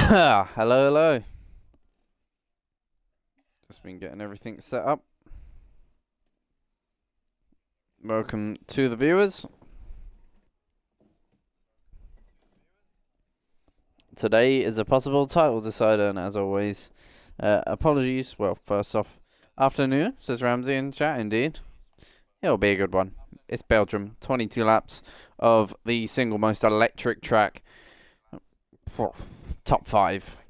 Hello, hello. Just been getting everything set up. Welcome to the viewers. Today is a possible title decider, and as always, apologies. Well, first off, afternoon, says Ramsey in chat, indeed. It'll be a good one. It's Belgium, 22 laps of the single most electric track. Top 5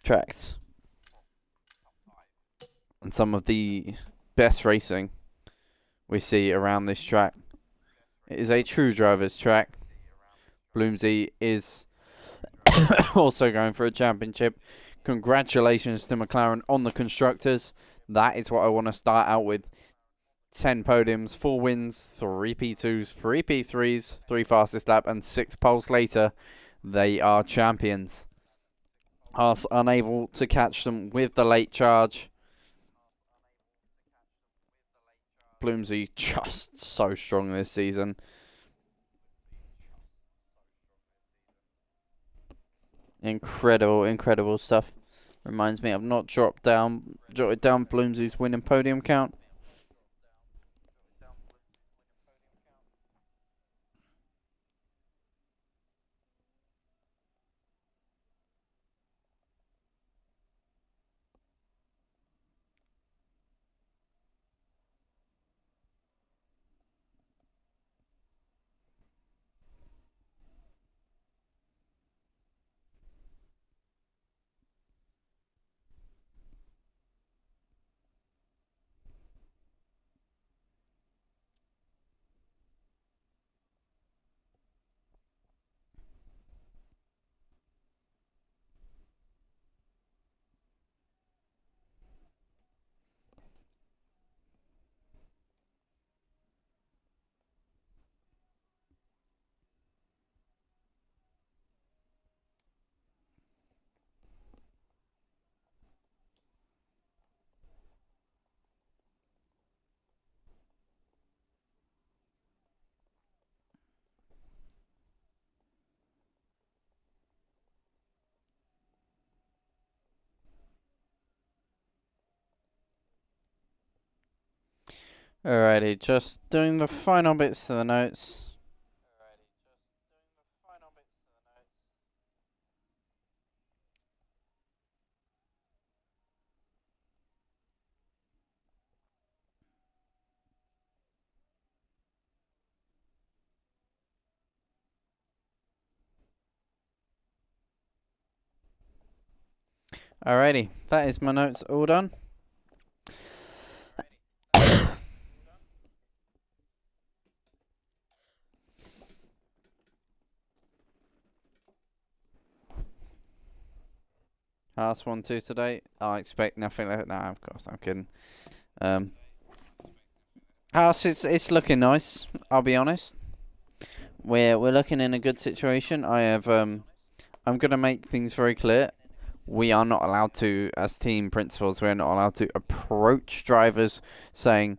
tracks. And some of the best racing we see around this track. It is a true driver's track. Bloomsy is also going for a championship. Congratulations to McLaren on the constructors. That is what I want to start out with. 10 podiums, 4 wins, 3 P2s, 3 P3s, 3 fastest lap, and 6 poles later, they are champions. Haas unable to catch them with the late charge. Bloomsy just so strong this season. Incredible stuff. Reminds me I've not jotted down Bloomsy's winning podium count. Alrighty, just doing the final bits to the notes. Alrighty, that is my notes all done. Haas 1-2 today. I expect nothing like that. No, of course, I'm kidding. Haas, it's looking nice, I'll be honest. We're looking in a good situation. I'm gonna make things very clear. We are not allowed to, as team principals, we're not allowed to approach drivers saying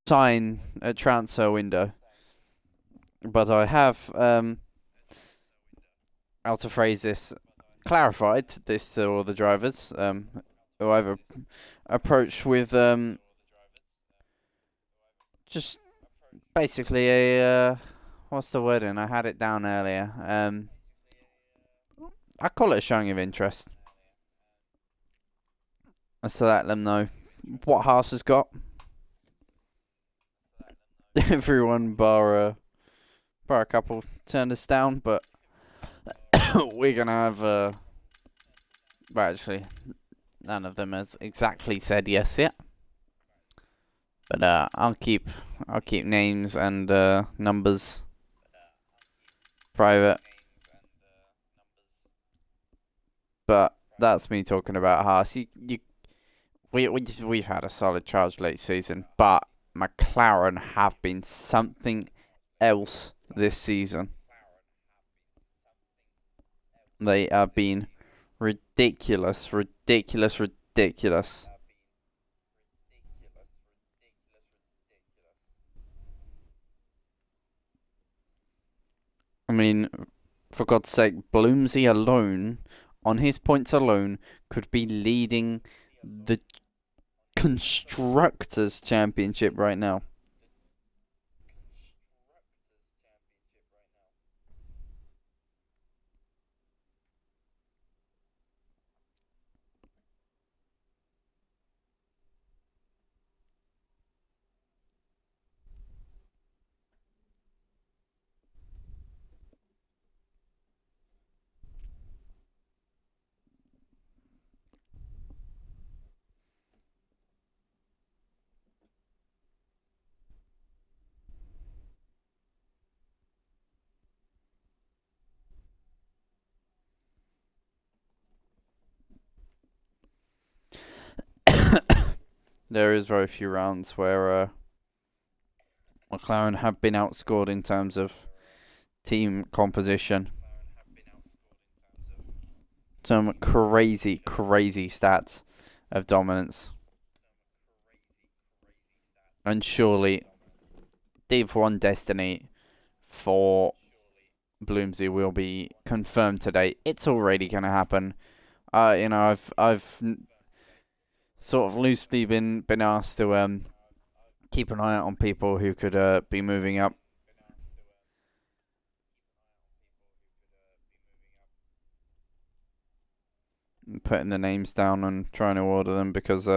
sign a transfer window. But I have, how to phrase this, clarified this to all the drivers who I've approached with just basically a what's the wording? I had it down earlier. I call it a showing of interest. So let them know what Haas has got. Everyone bar a couple turned us down, but we're gonna have well, actually none of them has exactly said yes yet. But I'll keep names and numbers private. But that's me talking about Haas. We've had a solid charge late season, but McLaren have been something else this season. They have been ridiculous. I mean, For God's sake, Bloomsy alone, on his points alone, could be leading the Constructors' Championship right now. There is very few rounds where McLaren have been outscored in terms of team composition. Some crazy stats of dominance. And surely Div 1 destiny for Bloomsy will be confirmed today. It's already going to happen. I've sort of loosely been asked to keep an eye out on people who could be moving up. And putting the names down and trying to order them because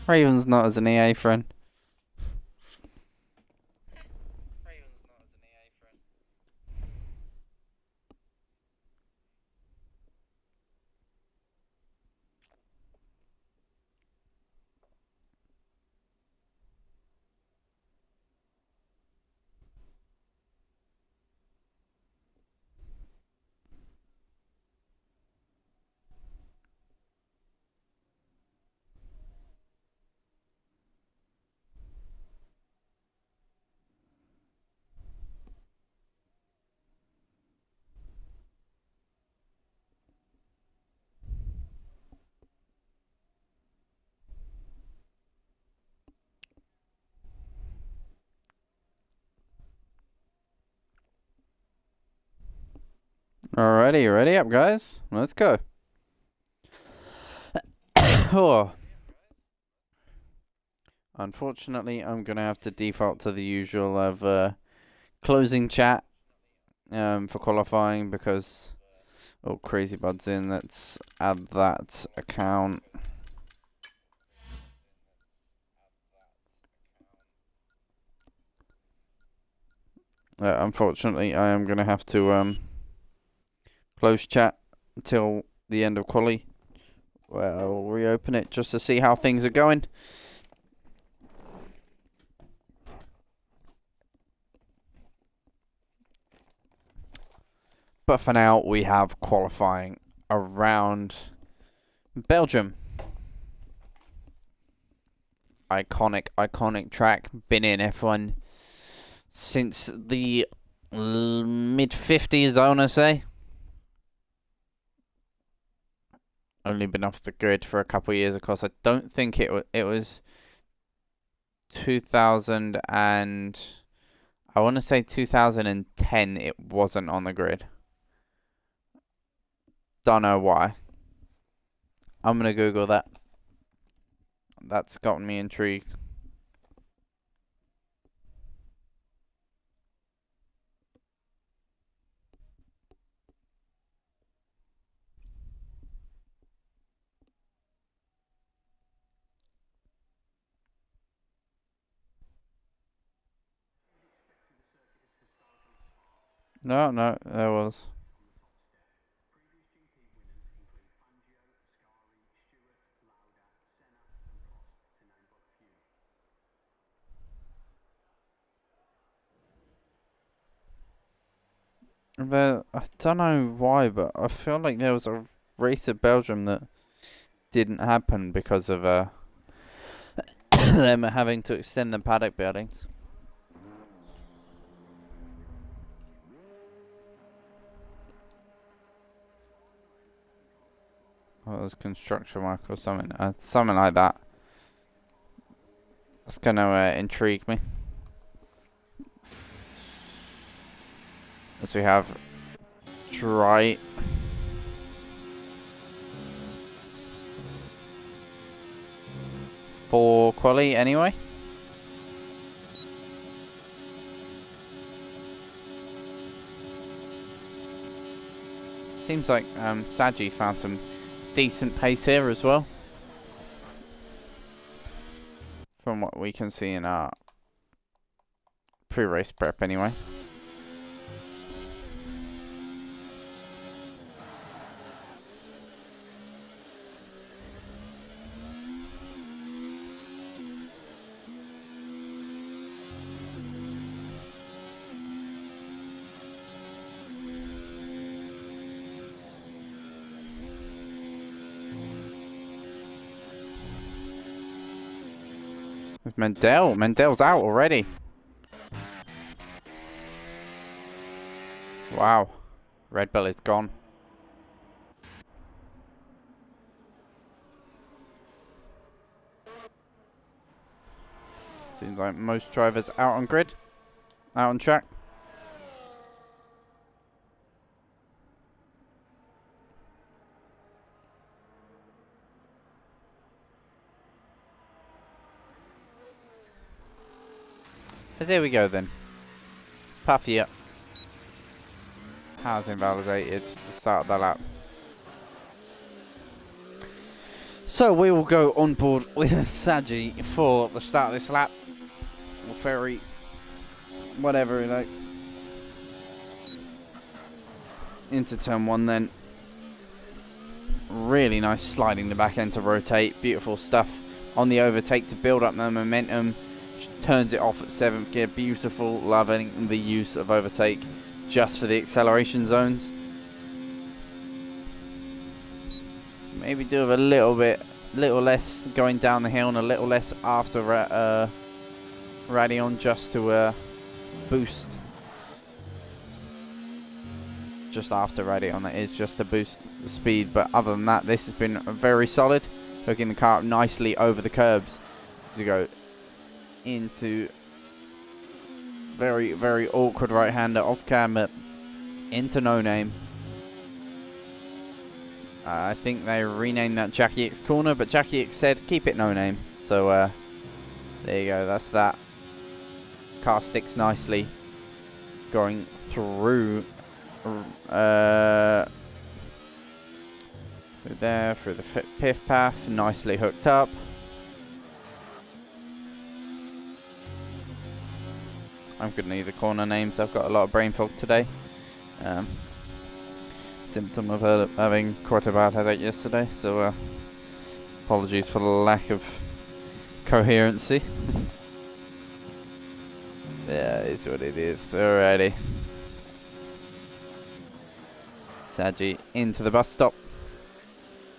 Raven's not as an EA friend. Alrighty, ready up, guys? Let's go. Oh. Unfortunately, I'm going to have to default to the usual of closing chat for qualifying because... Oh, Crazy Bud's in. Let's add that account. Unfortunately, I am going to have to close chat until the end of quali. Well, I'll reopen it just to see how things are going. But for now, we have qualifying around Belgium. Iconic track. Been in F1 since the mid-50s, I want to say. Only been off the grid for a couple of years, of course. I don't think it was 2000 and... I want to say 2010 it wasn't on the grid. Don't know why. I'm going to Google that. that's gotten me intrigued. No, no, there was. I don't know why, but I feel like there was a race at Belgium that didn't happen because of them having to extend the paddock buildings. Or it was construction work or something. Something like that. That's going to intrigue me. As we have dry. For quali anyway. Seems like Saji's found some decent pace here as well. From what we can see in our pre-race prep anyway. With Mendel. Mendel's out already. Wow. Red Bull is gone. Seems like most drivers out on grid. Out on track. So there we go then. Puffy up. Has invalidated the start of the lap. So we will go on board with Saji for the start of this lap. Or ferry. Whatever he likes. Into turn 1 then. Really nice sliding the back end to rotate. Beautiful stuff on the overtake to build up the momentum. Turns it off at 7th gear. Beautiful. Loving the use of overtake just for the acceleration zones. Maybe do a little less going down the hill and a little less after Radion just to boost. Just after Radion, that is just to boost the speed. But other than that, this has been very solid. Hooking the car up nicely over the curbs to go into very, very awkward right-hander off camber into No Name. I think they renamed that Jackie X corner, but Jackie X said keep it No Name. So there you go, that's that. Car sticks nicely going through there, through the piff path, nicely hooked up. I'm good at either corner names. I've got a lot of brain fog today. Symptom of having quite a bad headache yesterday, so apologies for the lack of coherency. Yeah, it's what it is. Alrighty. Saji into the bus stop.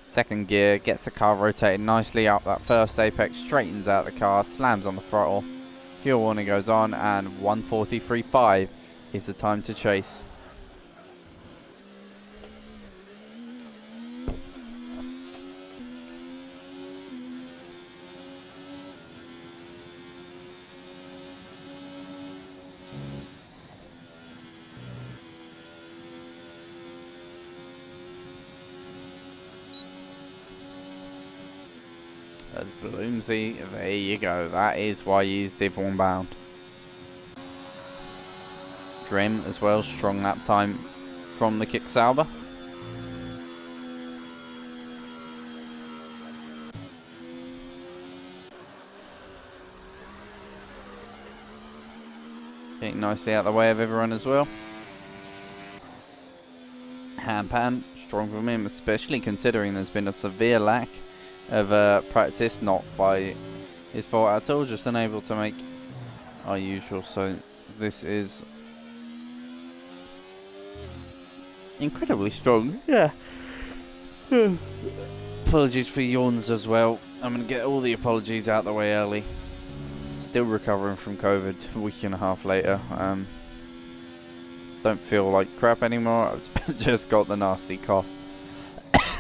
2nd gear, gets the car rotated nicely up that first apex, straightens out the car, slams on the throttle. Fuel warning goes on, and 1:43.5 is the time to chase. as Bloomsy. There you go. That is why he's Div 1 bound. Drem as well. Strong lap time from the Kicksauber. Getting nicely out of the way of everyone as well. Hampan, strong from him, especially considering there's been a severe lack of practice, not by his fault at all, just unable to make our usual. So this is incredibly strong. Yeah. Apologies for yawns as well. I'm going to get all the apologies out the way early. Still recovering from COVID a week and a half later. Don't feel like crap anymore. I've just got the nasty cough.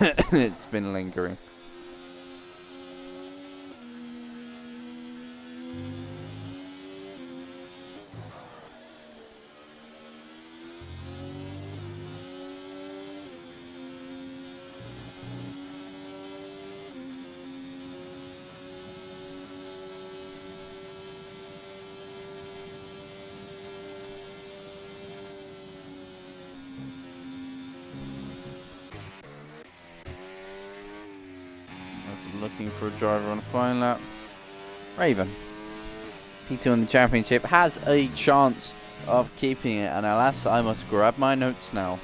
It's been lingering. Looking for a driver on a flying lap. Raven, P2 in the championship, has a chance of keeping it, and alas, I must grab my notes now.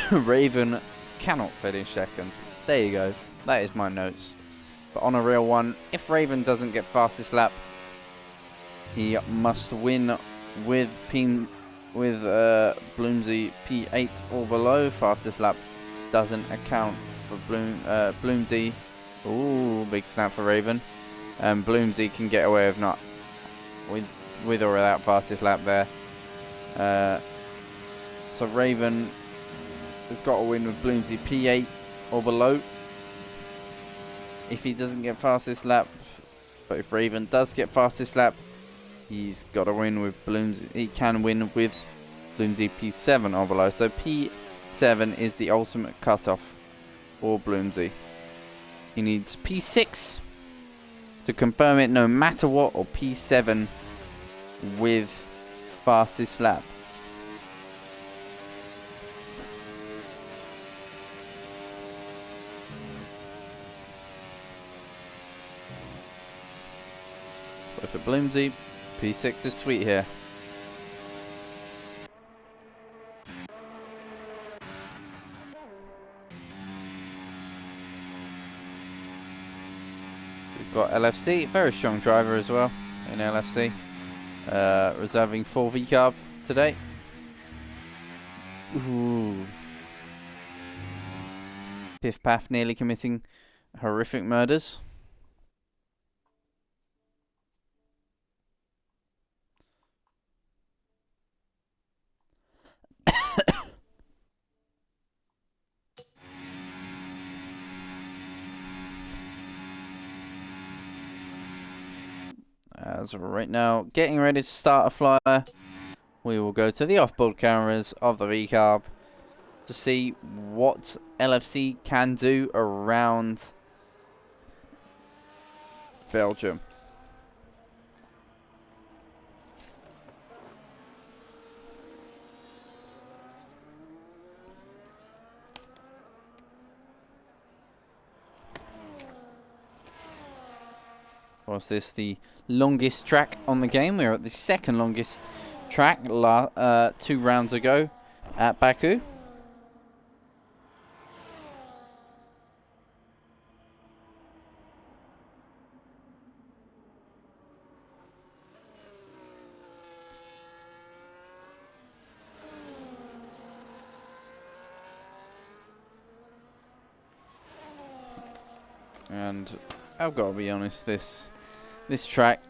Raven cannot finish second. There you go. That is my notes. But on a real one, if Raven doesn't get fastest lap, he must win with Bloomsy P8 or below. Fastest lap doesn't account for Bloomsy. Ooh, big snap for Raven. Bloomsy can get away with not with or without fastest lap there. So Raven has got to win with Bloomsy P8 or below if he doesn't get fastest lap. But if Raven does get fastest lap, he's got to win with Bloomsy. He can win with Bloomsy P7 or below. So P7 is the ultimate cutoff for Bloomsy. He needs P6 to confirm it no matter what, or P7 with fastest lap. So for Bloomsy, P6 is sweet here. Got LFC, very strong driver as well in LFC. Reserving 4 V-carb today. Ooh. Piff Paff nearly committing horrific murders. As of right now, getting ready to start a flyer, we will go to the off-board cameras of the V-carb to see what LFC can do around Belgium. Was this the longest track on the game? We're at the second longest track 2 rounds ago at Baku. And I've got to be honest, this track,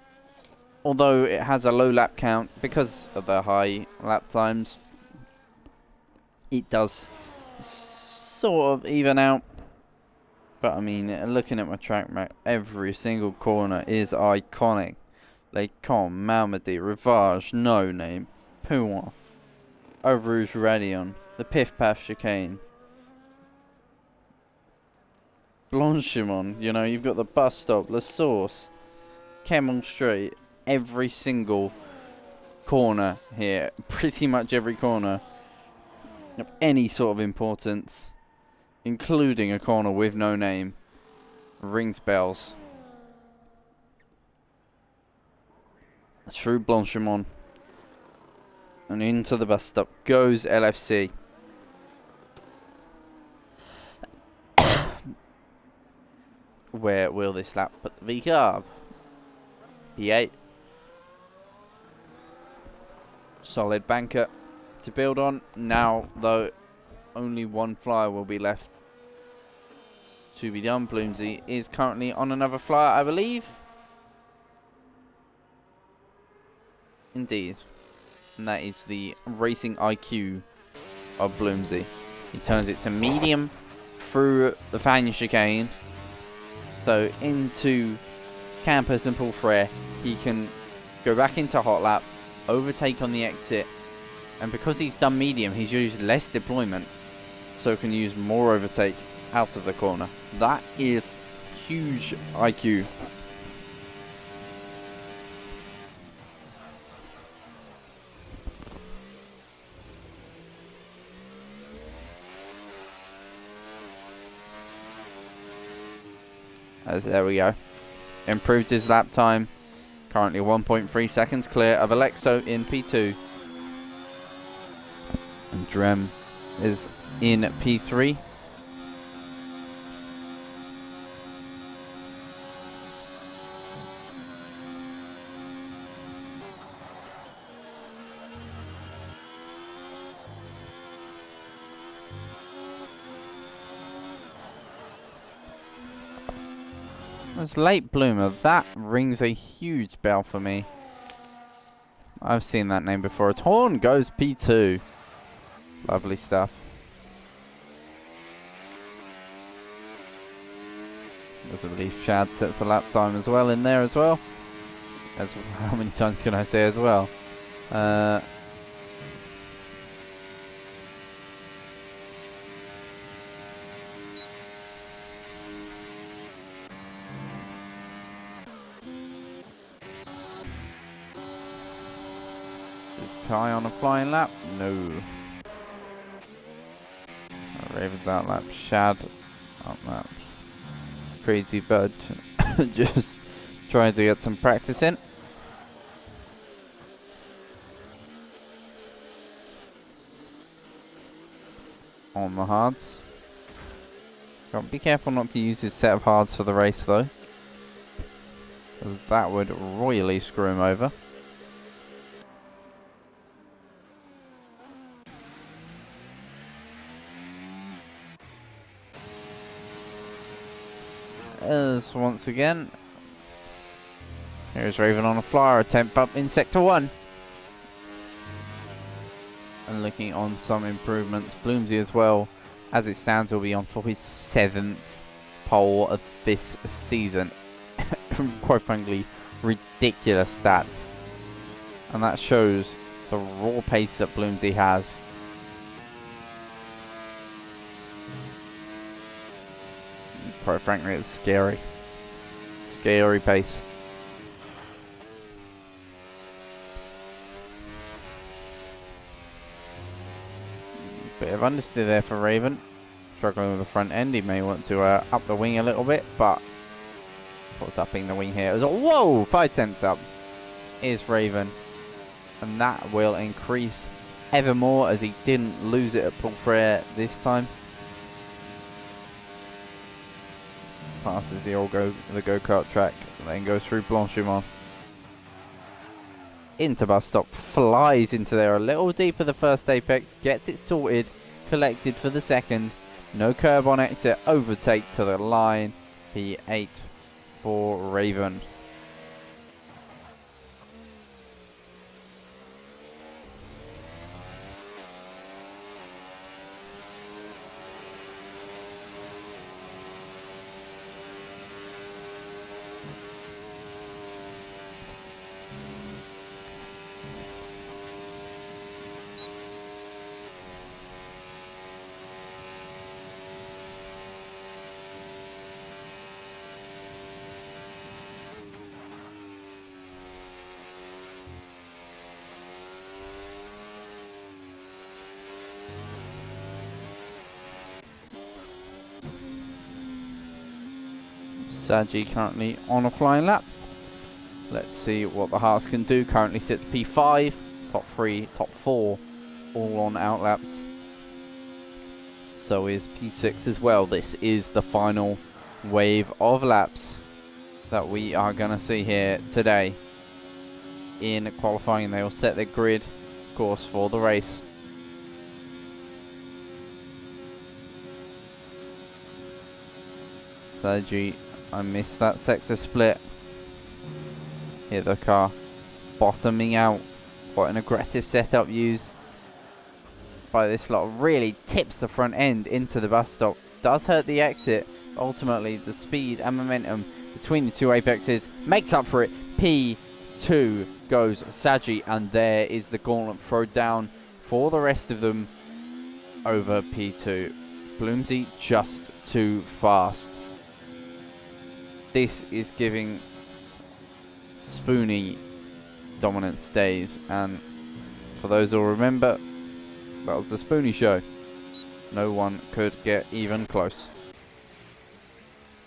although it has a low lap count because of the high lap times, it does sort of even out. But I mean, looking at my track map, every single corner is iconic. Les Combes, Malmedy, Rivage, No Name, Pouin, Eau Rouge Radion, the Piff Paff chicane. Blanchimont, you know, you've got the bus stop, La Source, Camel Street, every single corner here, pretty much every corner of any sort of importance, including a corner with no name, rings bells. Through Blanchimont and into the bus stop goes LFC. Where will this lap put the V-carb? P8. Solid banker to build on. Now, though, only one flyer will be left to be done. Bloomsy is currently on another flyer, I believe. Indeed. And that is the racing IQ of Bloomsy. He turns it to medium through the Fagnes chicane. So into Campus and Paul Frere, he can go back into hot lap, overtake on the exit, and because he's done medium, he's used less deployment, so can use more overtake out of the corner. That is huge IQ. As there we go. Improved his lap time. Currently 1.3 seconds clear of Alexo in P2. And Drem is in P3. As late bloomer, that rings a huge bell for me. I've seen that name before. Torn goes P2. Lovely stuff. As I believe Shad sets the lap time as well in there as well. As how many times can I say as well? Kai on a flying lap? No. Ravens out lap. Shad up lap. Crazy Bud just trying to get some practice in. On the hards. Got to be careful not to use his set of hards for the race though, because that would royally screw him over. As once again, here's Raven on a flyer, attempt up in sector 1. And looking on some improvements, Bloomsy as well, as it stands, will be on for his 7th pole of this season. Quite frankly, ridiculous stats. And that shows the raw pace that Bloomsy has. Quite frankly, it's scary. Scary pace. Bit of understeer there for Raven. Struggling with the front end. He may want to up the wing a little bit, but what's upping the wing here? It was whoa! 5 tenths up is Raven. And that will increase ever more as he didn't lose it at Paul Frere this time. Passes the old go-kart track, and then goes through Blanchimont. Into bus stop, flies into there a little deeper the first apex, gets it sorted, collected for the second. No curb on exit, overtake to the line. P8 for Raven. Saji currently on a flying lap. Let's see what the Haas can do. Currently sits P5, top 3, top 4, all on out laps. So is P6 as well. This is the final wave of laps that we are going to see here today in qualifying. They will set their grid course for the race. Saji, I missed that sector split. Here the car bottoming out. Quite an aggressive setup used by this lot. Really tips the front end into the bus stop. Does hurt the exit. Ultimately, the speed and momentum between the two apexes makes up for it. P2 goes Saji, and there is the gauntlet thrown down for the rest of them over P2. Bloomsy just too fast. This is giving Spoony dominance days, and for those who remember, that was the Spoony show. No one could get even close.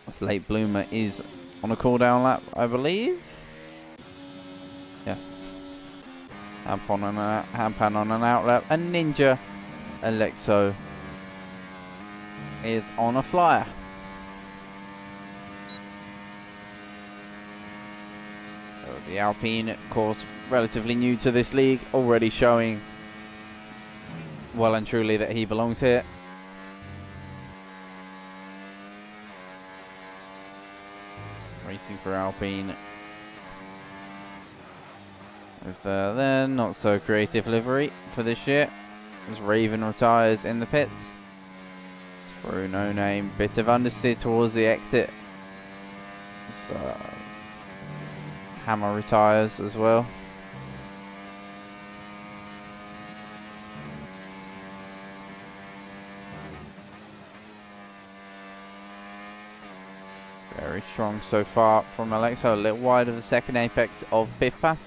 This late bloomer is on a cooldown lap, I believe. Yes. Hampan on an out lap. And Ninja Alexo is on a flyer. The Alpine, of course, relatively new to this league, already showing well and truly that he belongs here. Racing for Alpine with their not so creative livery for this year, as Raven retires in the pits. Through no name, bit of understeer towards the exit. So Hammer retires as well. Very strong so far from Alexo. A little wide of the second apex of Biff Path.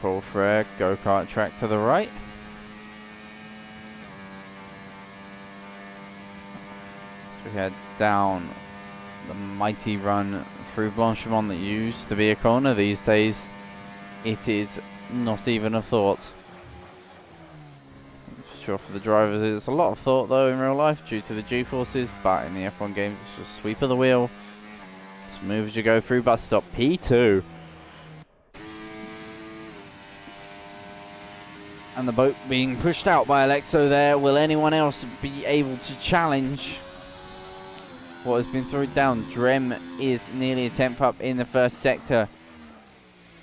Paul for a go-kart track to the right. We head down the mighty run through Blanchimont that used to be a corner. These days it is not even a thought. Sure, for the drivers it's a lot of thought though in real life due to the G-forces, but in the F1 games it's just sweep of the wheel, smooth as you go through bus stop. P2, and the boat being pushed out by Alexo there. Will anyone else be able to challenge what has been thrown down? Drem is nearly a tenth up in the first sector.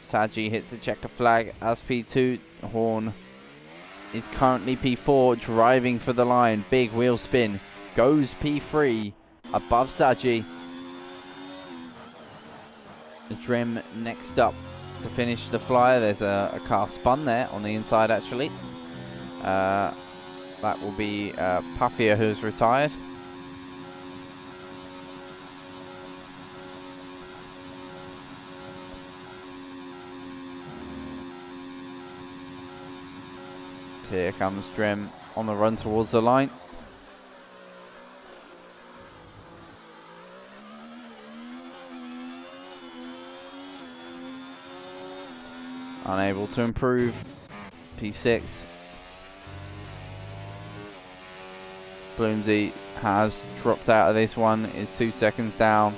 Saji hits the checker flag as P2. Horn is currently P4, driving for the line. Big wheel spin. Goes P3 above Saji. Drem next up to finish the flyer. There's a car spun there on the inside actually. That will be Puffier, who's retired. Here comes Drem on the run towards the line. Unable to improve. P6. Bloomsy has dropped out of this one, is 2 seconds down.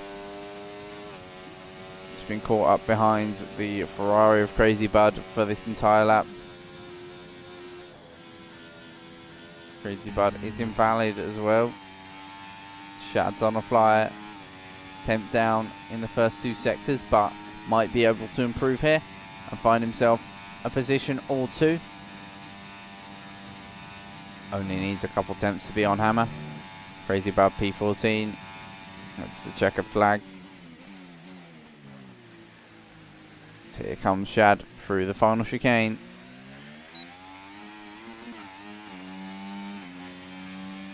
It's been caught up behind the Ferrari of Crazy Bud for this entire lap. Crazy Bud is invalid as well. Shad's on a flyer. Temp down in the first 2 sectors, but might be able to improve here and find himself a position or 2. Only needs a couple temps to be on Hammer. Crazy Bud P14. That's the checkered flag. So here comes Shad through the final chicane.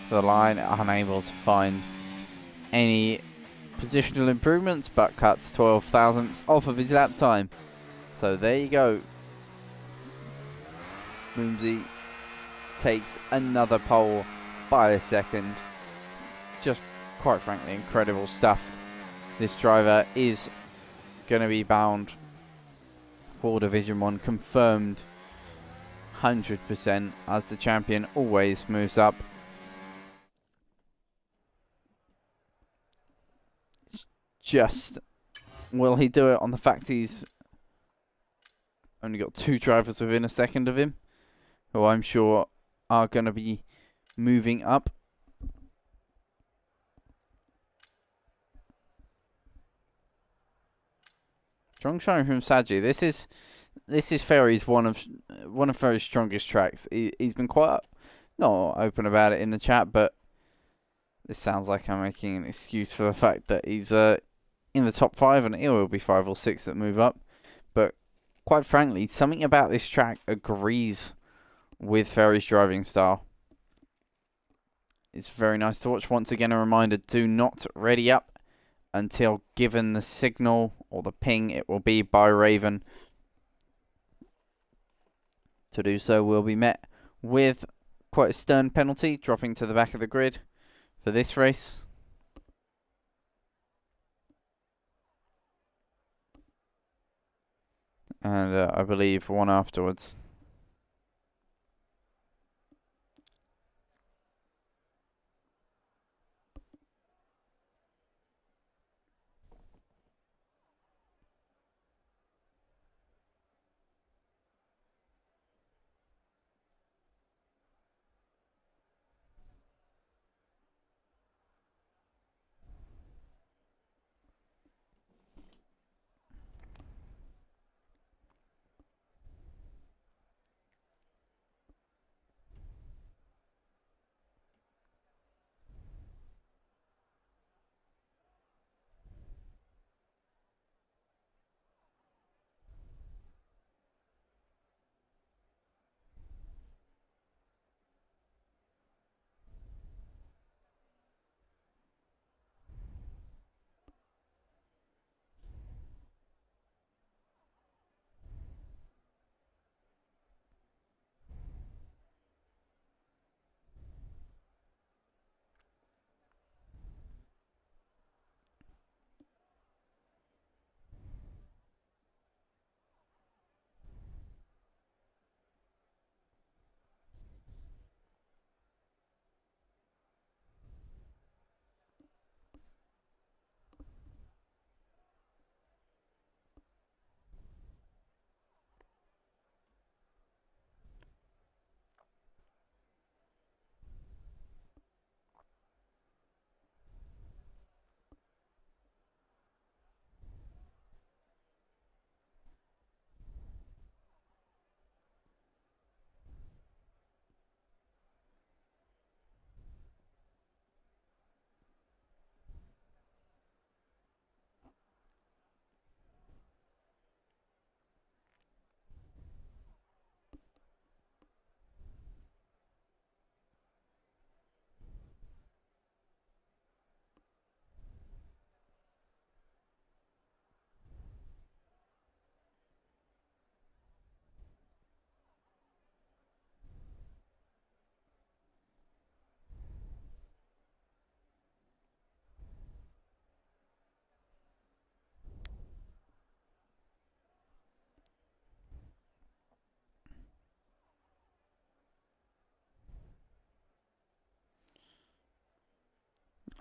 The line, unable to find any positional improvements, but cuts 12 thousandths off of his lap time. So there you go. Bloomsy takes another pole by a second. Just quite frankly incredible stuff. This driver is going to be bound for Division 1, confirmed 100% as the champion always moves up. Just, will he do it on the fact he's only got 2 drivers within a second of him, who I'm sure are going to be moving up? Strong showing from Saji. This is Ferry's one of Ferry's strongest tracks. He's been quite not open about it in the chat, but this sounds like I'm making an excuse for the fact that he's in the top 5, and it will be 5 or 6 that move up. But quite frankly, something about this track agrees with Ferry's driving style. It's very nice to watch. Once again, a reminder, do not ready up until given the signal or the ping. It will be by Raven. To do so will be met with quite a stern penalty, dropping to the back of the grid for this race. And I believe one afterwards.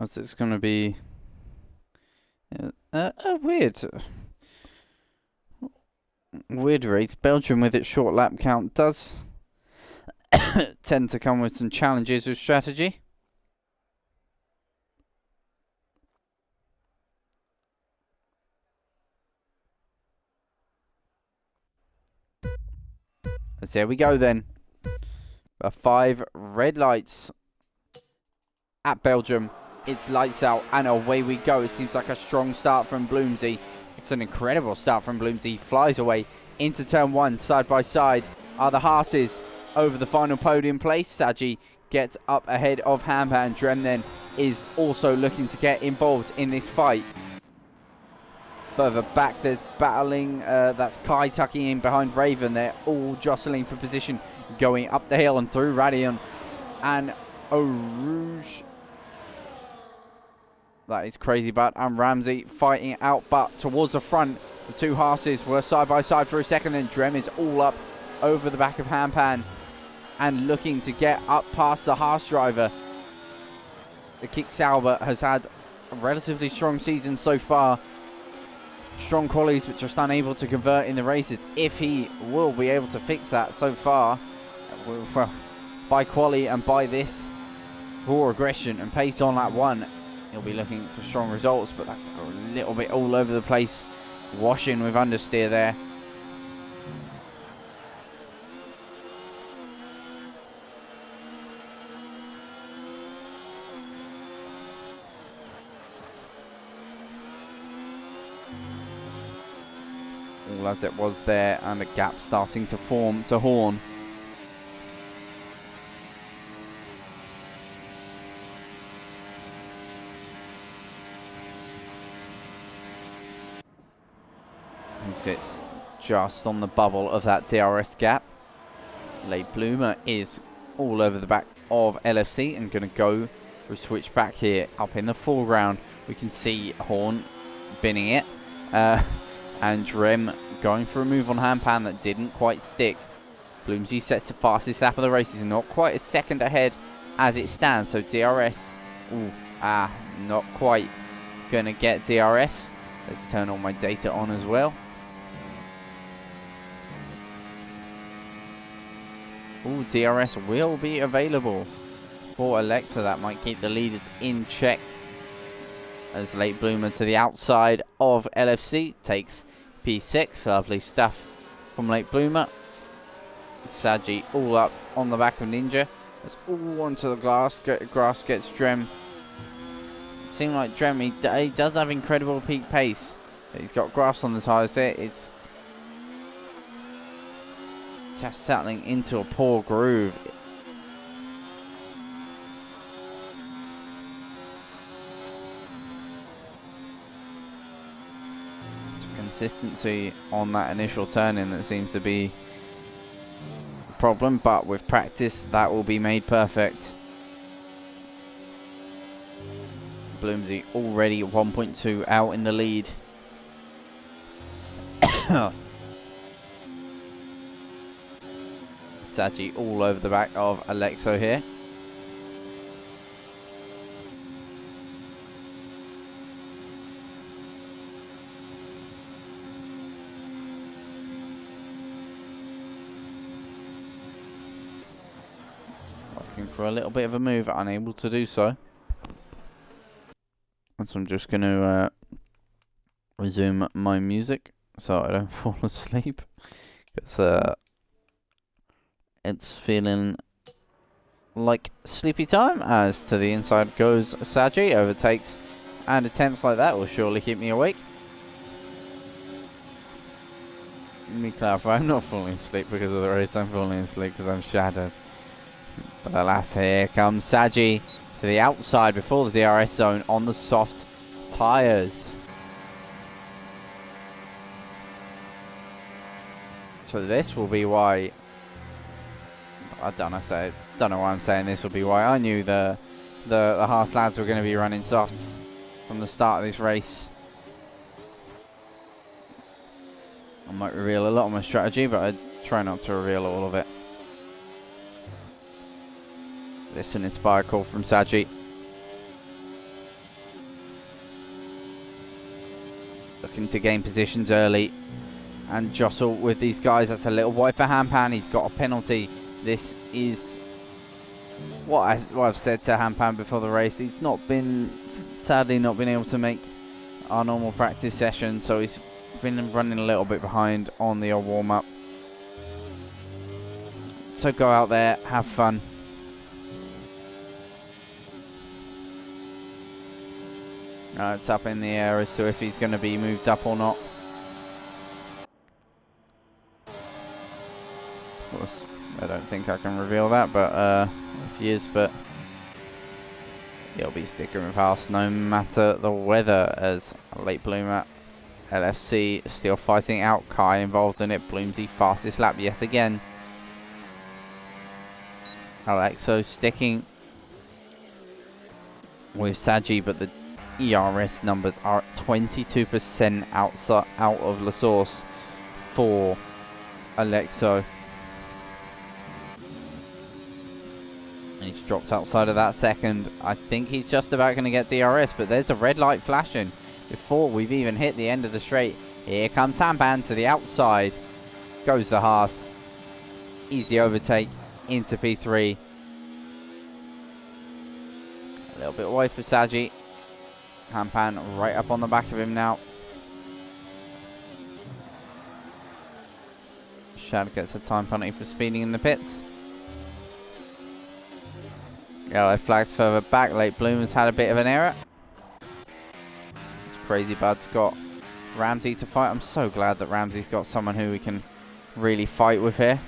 As it's going to be a weird race. Belgium, with its short lap count, does tend to come with some challenges with strategy. So there we go then. 5 red lights at Belgium. It's lights out and away we go. It seems like a strong start from Bloomsy. It's an incredible start from Bloomsy. Flies away into turn 1. Side by side are the Haas's over the final podium place. Saji gets up ahead of Hamban. Drem then is also looking to get involved in this fight. Further back, there's battling. That's Kai tucking in behind Raven. They're all jostling for position going up the hill and through Radion and Eau Rouge. That is crazy, but and Ramsey fighting out, but towards the front. The two Haas's were side by side for a second, then Drem is all up over the back of Hampan and looking to get up past the Haas driver. The Kick Sauber has had a relatively strong season so far. Strong qualities, but just unable to convert in the races. If he will be able to fix that so far, well, by quali and by this raw aggression and pace on that one, he'll be looking for strong results, but that's a little bit all over the place. Washing with understeer there. All as it was there, and a gap starting to form to Horn. Who sits just on the bubble of that DRS gap. Late Bloomer is all over the back of LFC and going to go for a switch back here up in the foreground. We can see Horn binning it. And Drem going for a move on Hampan that didn't quite stick. Bloomsy sets the fastest lap of the race. He's not quite a second ahead as it stands. So DRS, not quite going to get DRS. Let's turn all my data on as well. DRS will be available for Alexa. That might keep the leaders in check. As Late Bloomer to the outside of LFC takes P6. Lovely stuff from Late Bloomer. Saji all up on the back of Ninja. It's all onto the grass gets Drem. It seems like Drem, he does have incredible peak pace. He's got grass on the tyres there. It's just settling into a poor groove. It's consistency on that initial turn-in that seems to be the problem, but with practice that will be made perfect. Bloomsy already 1.2 out in the lead. Saji all over the back of Alexo here. Looking for a little bit of a move, unable to do so. And so I'm just going to resume my music so I don't fall asleep. Because it's feeling like sleepy time. As to the inside goes Saji, overtakes, and attempts like that will surely keep me awake. Let me clarify, I'm not falling asleep because of the race, I'm falling asleep because I'm shattered. But alas, here comes Saji to the outside before the DRS zone on the soft tyres. So this will be why, I don't know why I'm saying this will be why. I knew the Haas lads were going to be running softs from the start of this race. I might reveal a lot of my strategy, but I try not to reveal all of it. This is an inspired call from Saji. Looking to gain positions early and jostle with these guys. That's a little wide for Hampan. He's got a penalty. This is what I've said to Hampan before the race. He's sadly not been able to make our normal practice session, so he's been running a little bit behind on the old warm-up. So go out there, have fun. It's up in the air as to if he's going to be moved up or not. Of course, I don't think I can reveal that, but if he is, but he'll be sticking with Haas no matter the weather, as Late Bloomer LFC still fighting out. Kai involved in it. Bloomsy fastest lap yet again. Alexo sticking with Saji, but the ERS numbers are at 22% out of La Source for Alexo. And he's dropped outside of that second. I think he's just about going to get DRS, but there's a red light flashing before we've even hit the end of the straight. Here comes Sampan to the outside. Goes the Haas. Easy overtake into P3. A little bit wide for Saji. Hampan right up on the back of him now. Shad gets a time penalty for speeding in the pits. Yellow flags further back. Late Bloomers had a bit of an error. This Crazy Bud's got Ramsey to fight. I'm so glad that Ramsey's got someone who we can really fight with here.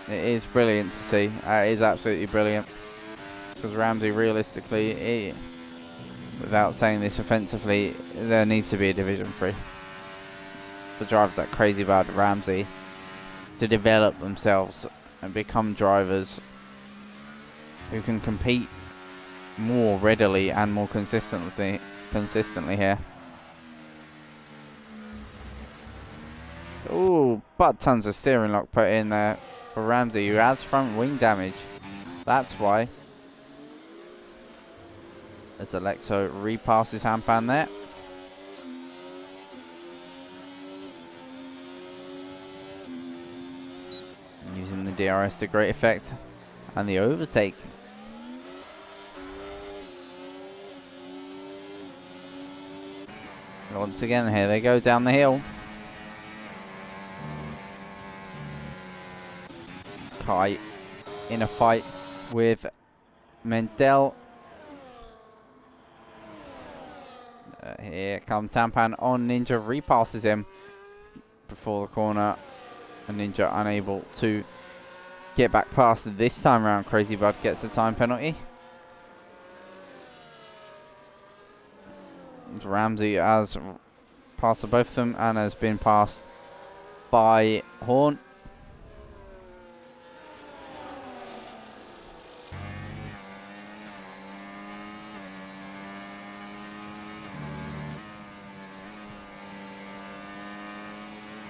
It is brilliant to see. It is absolutely brilliant. Because Ramsey, realistically, without saying this offensively, there needs to be a Division 3. The drivers at Crazy Bad Ramsey to develop themselves and become drivers who can compete more readily and more consistently here. Ooh, but tons of steering lock put in there for Ramsey, who has front wing damage. That's why. As Alexo repasses Hampan there. Using the DRS to great effect. And the overtake. Once again, here they go down the hill. Kai in a fight with Mendel. Here comes Sampan on Ninja, repasses him before the corner. And Ninja unable to get back past this time around. Crazy Bud gets the time penalty. And Ramsey has passed both of them and has been passed by Horn.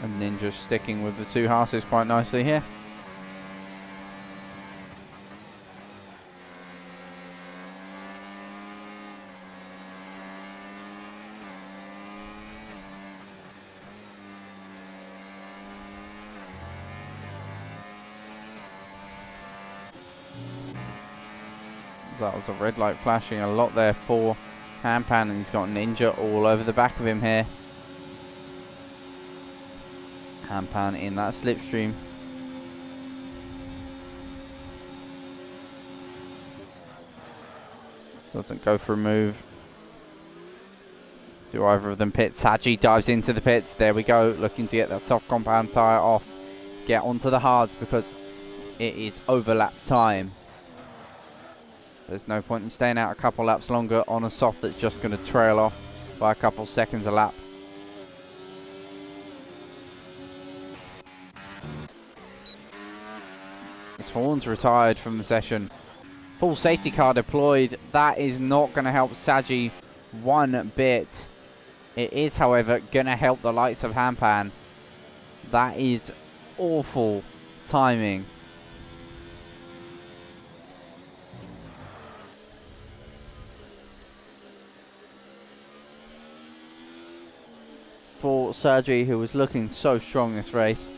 And Ninja sticking with the two Haas's quite nicely here. That was a red light flashing a lot there for Hampan, and he's got Ninja all over the back of him here. Hampan in that slipstream. Doesn't go for a move. Do either of them pit? Saji dives into the pits. There we go. Looking to get that soft compound tyre off. Get onto the hards because it is overlap time. There's no point in staying out a couple laps longer on a soft that's just going to trail off by a couple seconds a lap. As Horn's retired from the session. Full safety car deployed. That is not going to help Saji one bit. It is, however, going to help the likes of Hampan. That is awful timing. For Saji, who was looking so strong this race.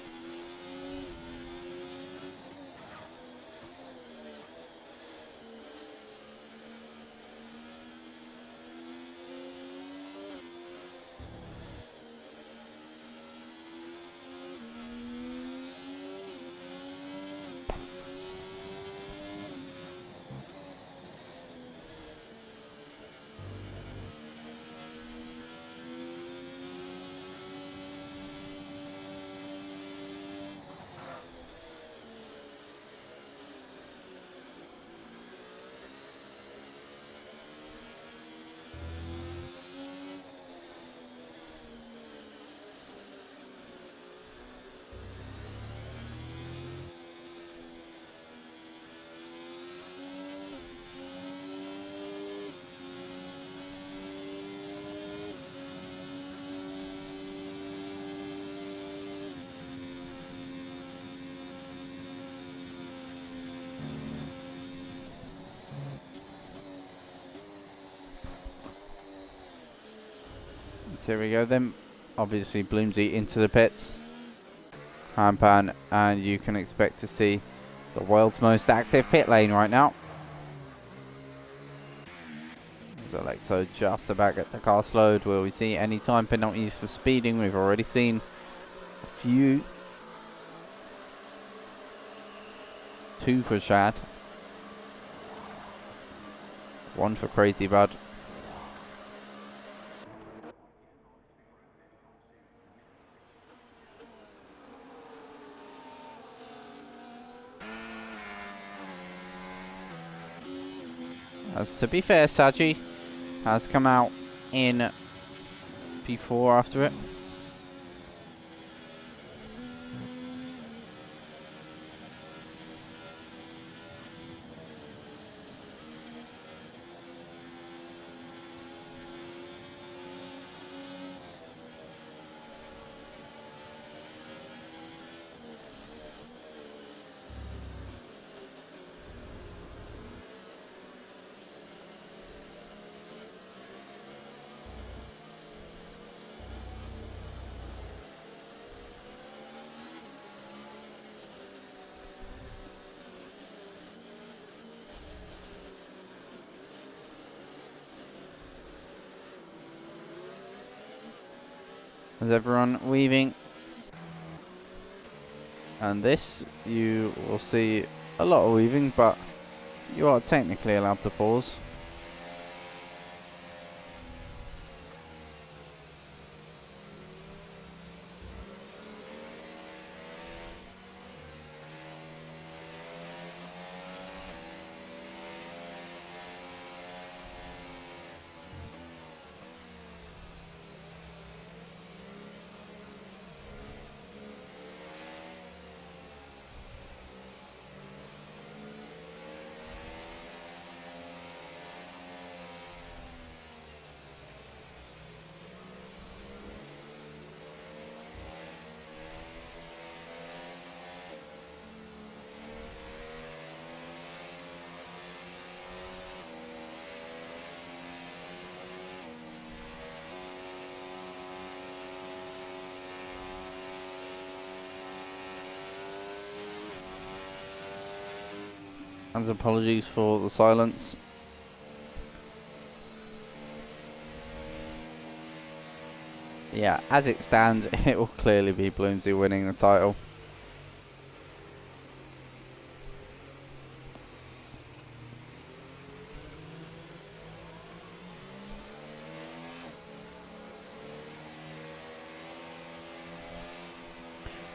So here we go then. Obviously Bloomsy into the pits. Handpan, and you can expect to see the world's most active pit lane right now. So Alexo just about gets a car slowed. Will we see any time penalties for speeding? We've already seen a few. 2 for Shad. 1 for Crazy Bud. As to be fair, Saji has come out in P4 after it. As everyone weaving. And this, you will see a lot of weaving, but you are technically allowed to pause. And apologies for the silence. Yeah, as it stands, it will clearly be Bloomsy winning the title.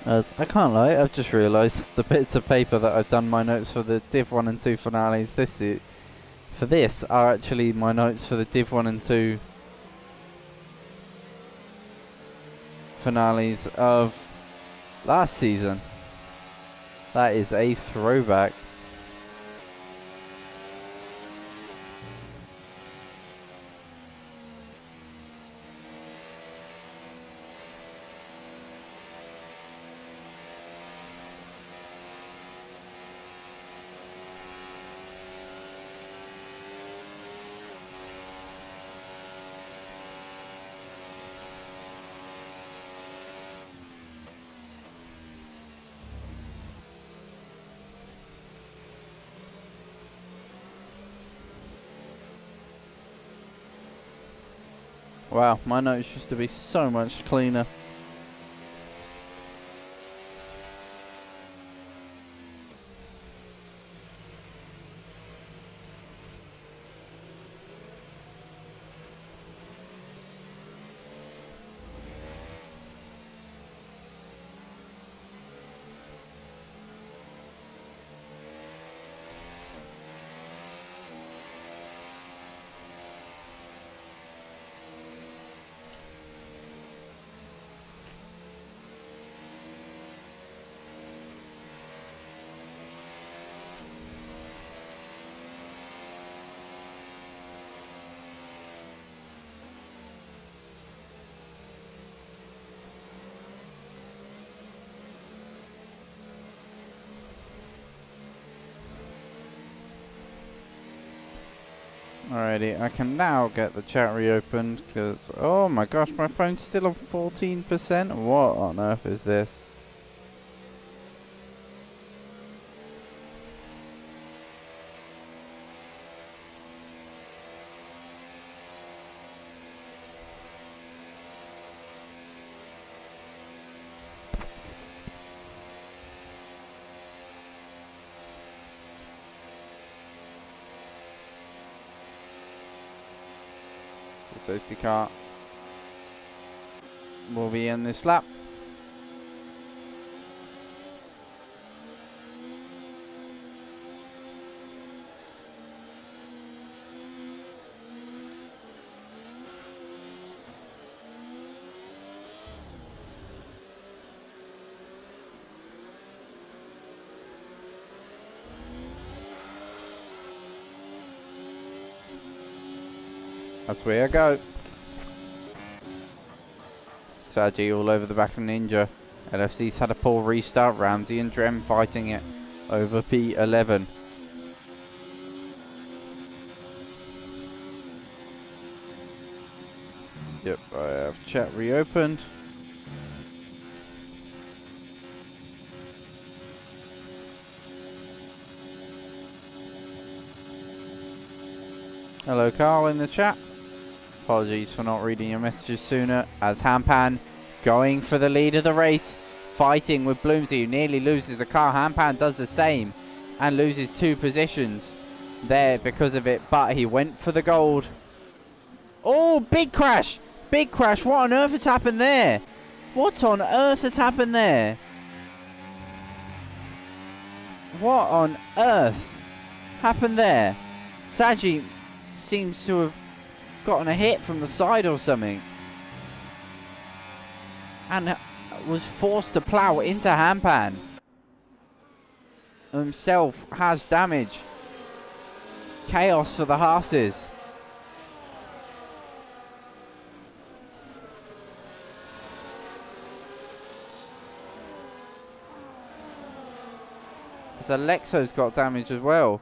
As I can't lie, I've just realised the bits of paper that I've done my notes for the Div 1 and 2 finales. For this are actually my notes for the Div 1 and 2 finales of last season. That is a throwback. Wow, my notes used to be so much cleaner. Alrighty, I can now get the chat reopened because, oh my gosh, my phone's still on 14%. What on earth is this? The safety car will be in this lap. That's where I go. Saji all over the back of Ninja. LFC's had a poor restart. Ramsey and Drem fighting it over P11. Yep, I have chat reopened. Hello Carl in the chat. Apologies for not reading your messages sooner. As Hampan going for the lead of the race. Fighting with Bloomsy, who nearly loses the car. Hampan does the same and loses 2 positions there because of it. But he went for the gold. Oh, big crash. Big crash. What on earth has happened there? What on earth has happened there? What on earth happened there? Saji seems to have gotten a hit from the side or something and was forced to plough into Hampan. Himself has damage. Chaos for the Haas's. So Lexo's got damage as well.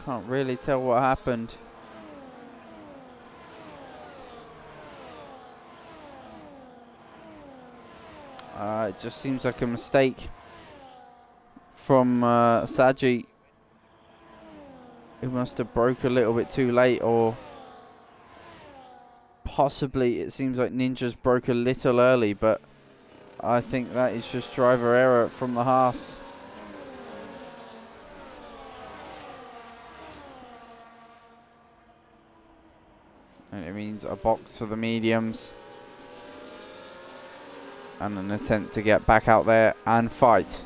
Can't really tell what happened. It just seems like a mistake from Saji. He must have broke a little bit too late, or possibly it seems like Ninja's broke a little early, but I think that is just driver error from the Haas. And it means a box for the mediums. And an attempt to get back out there and fight.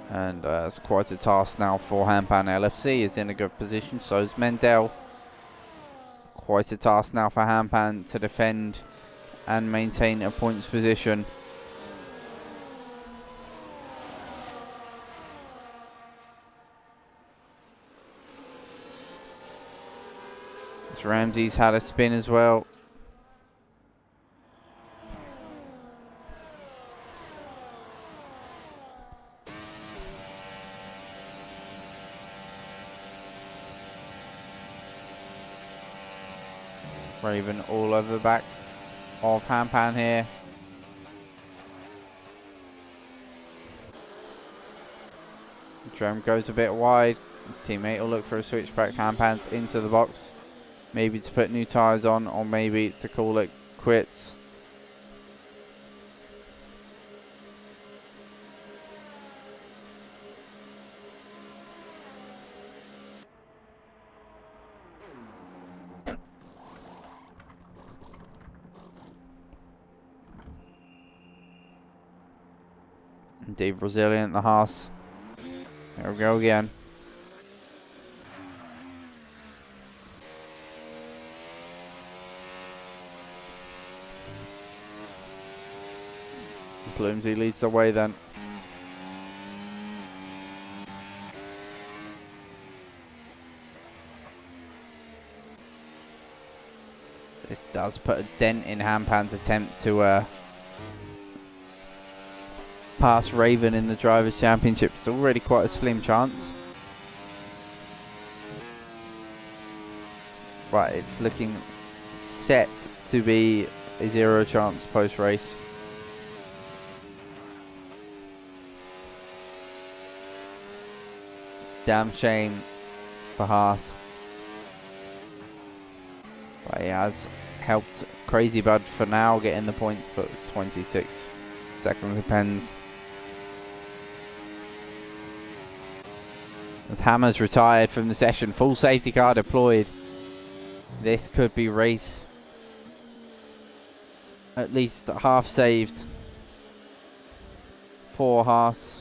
And it's quite a task now for Hampan. LFC is in a good position, so is Mendel. Quite a task now for Hampan to defend and maintain a points position. Ramsey's had a spin as well. Raven all over the back of Hampan here. Drem goes a bit wide. His teammate will look for a switchback. Hampan's into the box. Maybe to put new tyres on, or maybe to call it quits. Indeed resilient, the Haas. There we go again. Bloomsy leads the way then. This does put a dent in Hampan's attempt to pass Raven in the Drivers' Championship. It's already quite a slim chance. Right, it's looking set to be a 0 chance post-race. Damn shame for Haas. But he has helped Crazy Bud for now getting the points, but 26 seconds depends. As Hammer's retired from the session, full safety car deployed. This could be race at least half saved for Haas.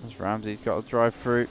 As Ramsey's got to drive through.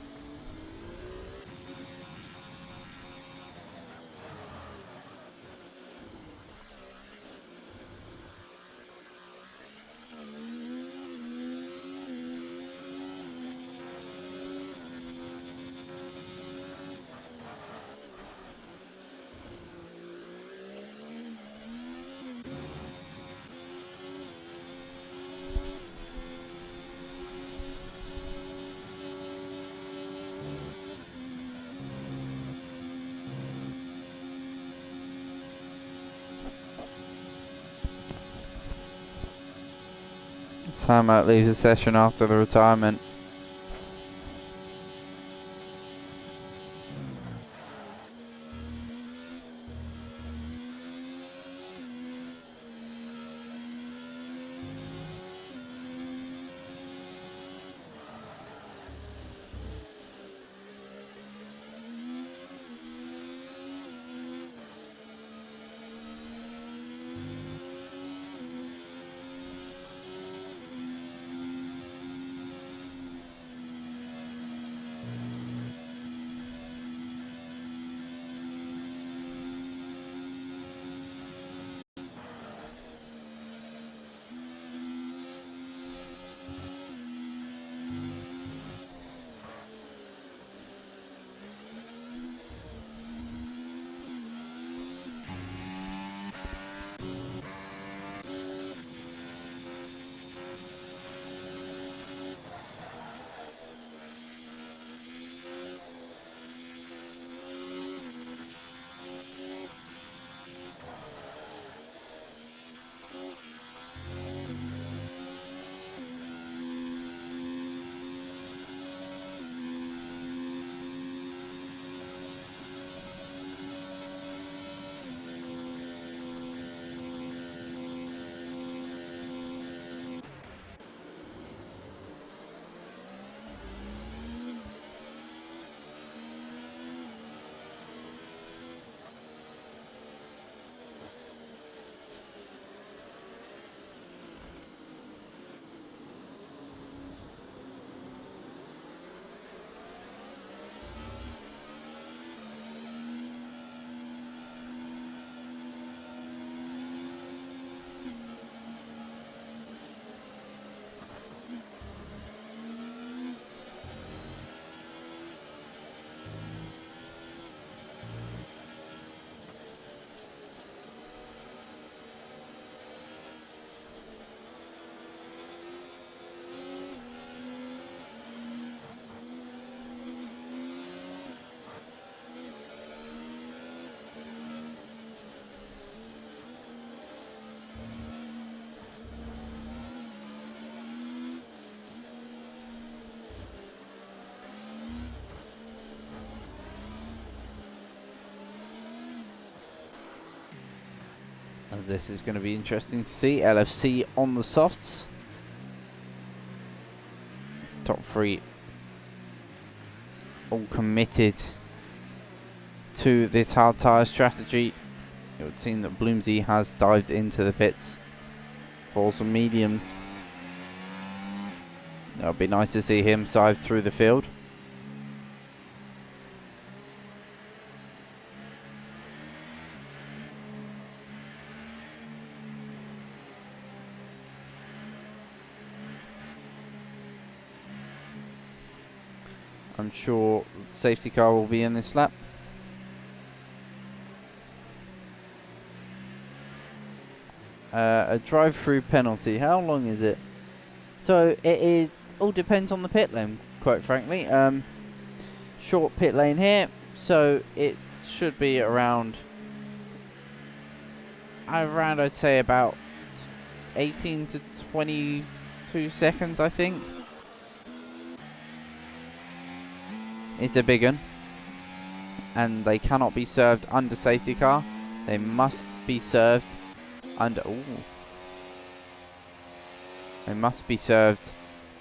Sam out leaves the session after the retirement. As this is going to be interesting to see. LFC on the softs. Top 3 all committed to this hard tyre strategy. It would seem that Bloomsy has dived into the pits for some mediums. It would be nice to see him scythe through the field. I'm sure the safety car will be in this lap. A drive-through penalty. How long is it? So it all depends on the pit lane, quite frankly. Short pit lane here, so it should be around I'd say about 18 to 22 seconds, I think. It's a big one, and they cannot be served under safety car. They must be served under. Ooh. They must be served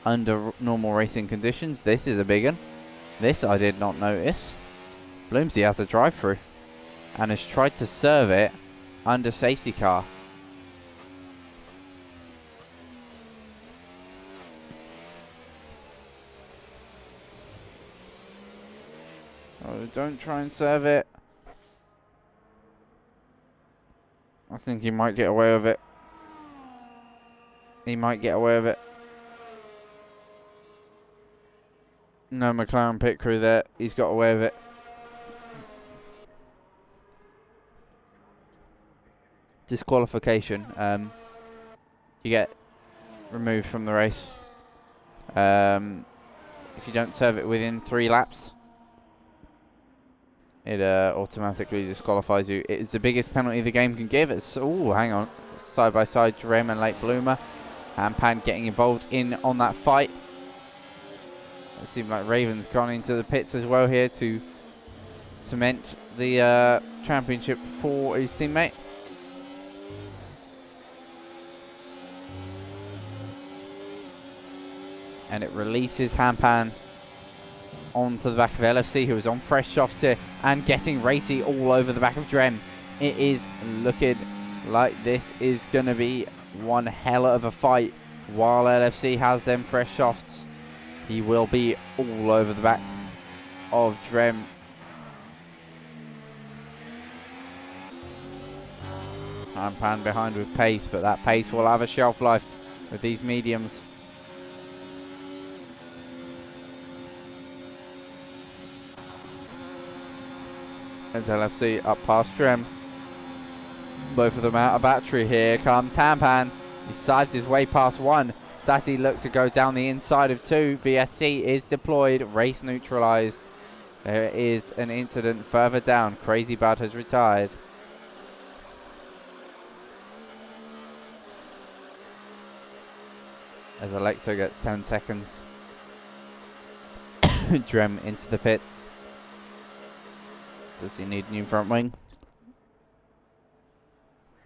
under normal racing conditions. This is a big one. This I did not notice. Bloomsy has a drive-through and has tried to serve it under safety car. Oh, don't try and serve it. I think he might get away with it. He might get away with it. No McLaren pit crew there. He's got away with it. Disqualification. You get removed from the race. If you don't serve it within 3 laps, it automatically disqualifies you. It is the biggest penalty the game can give. It's hang on, side by side, Drem and Late Bloomer, and Pan getting involved in on that fight. It seems like Raven's gone into the pits as well here to cement the championship for his teammate. And it releases Hampan onto the back of LFC, who is on fresh softs here and getting racy all over the back of Drem. It is looking like this is going to be one hell of a fight. While LFC has them fresh softs, he will be all over the back of Drem. Hampan behind with pace, but that pace will have a shelf life with these mediums. As LFC up past Drem. Both of them out of battery. Here comes Tampan. He scythed his way past 1. Does he look to go down the inside of 2? VSC is deployed. Race neutralized. There is an incident further down. Crazy Bud has retired. As Alexa gets 10 seconds. Drem into the pits. Does he need new front wing?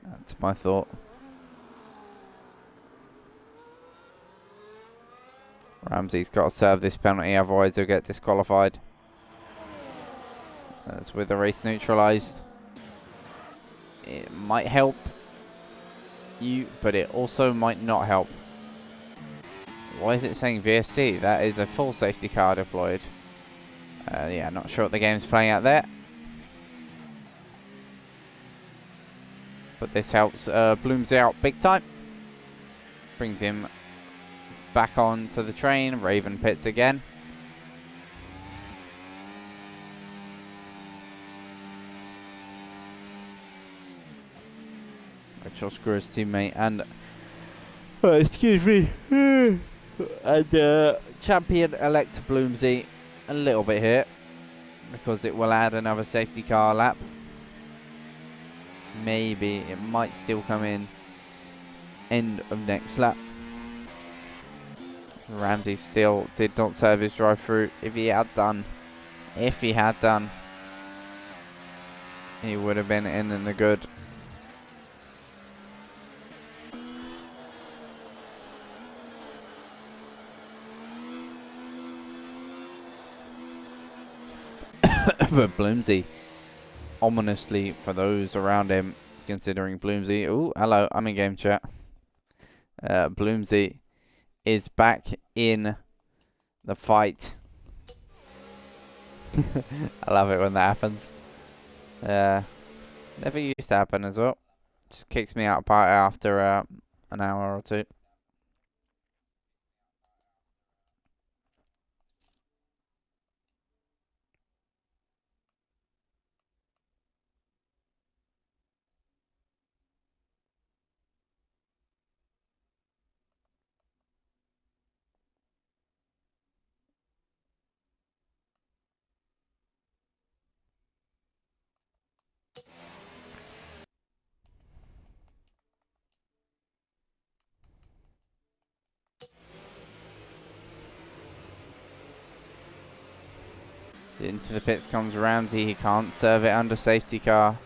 That's my thought. Ramsey's got to serve this penalty, otherwise he'll get disqualified. That's with the race neutralised. It might help you, but it also might not help. Why is it saying VSC? That is a full safety car deployed. Yeah, not sure what the game's playing out there. But this helps Bloomsy out big time. Brings him back onto the train. Raven pits again. Josh Greer's teammate and excuse me, and champion-elect Bloomsy a little bit here because it will add another safety car lap. Maybe it might still come in end of next lap. Ramsey still did not serve his drive through. If he had done, he would have been in the good. But Bloomsy, ominously for those around him, considering Bloomsy. Oh, hello, I'm in game chat. Bloomsy is back in the fight. I love it when that happens. Never used to happen as well. Just kicks me out of party after an hour or two. Into the pits comes Ramsey. He can't serve it under safety car.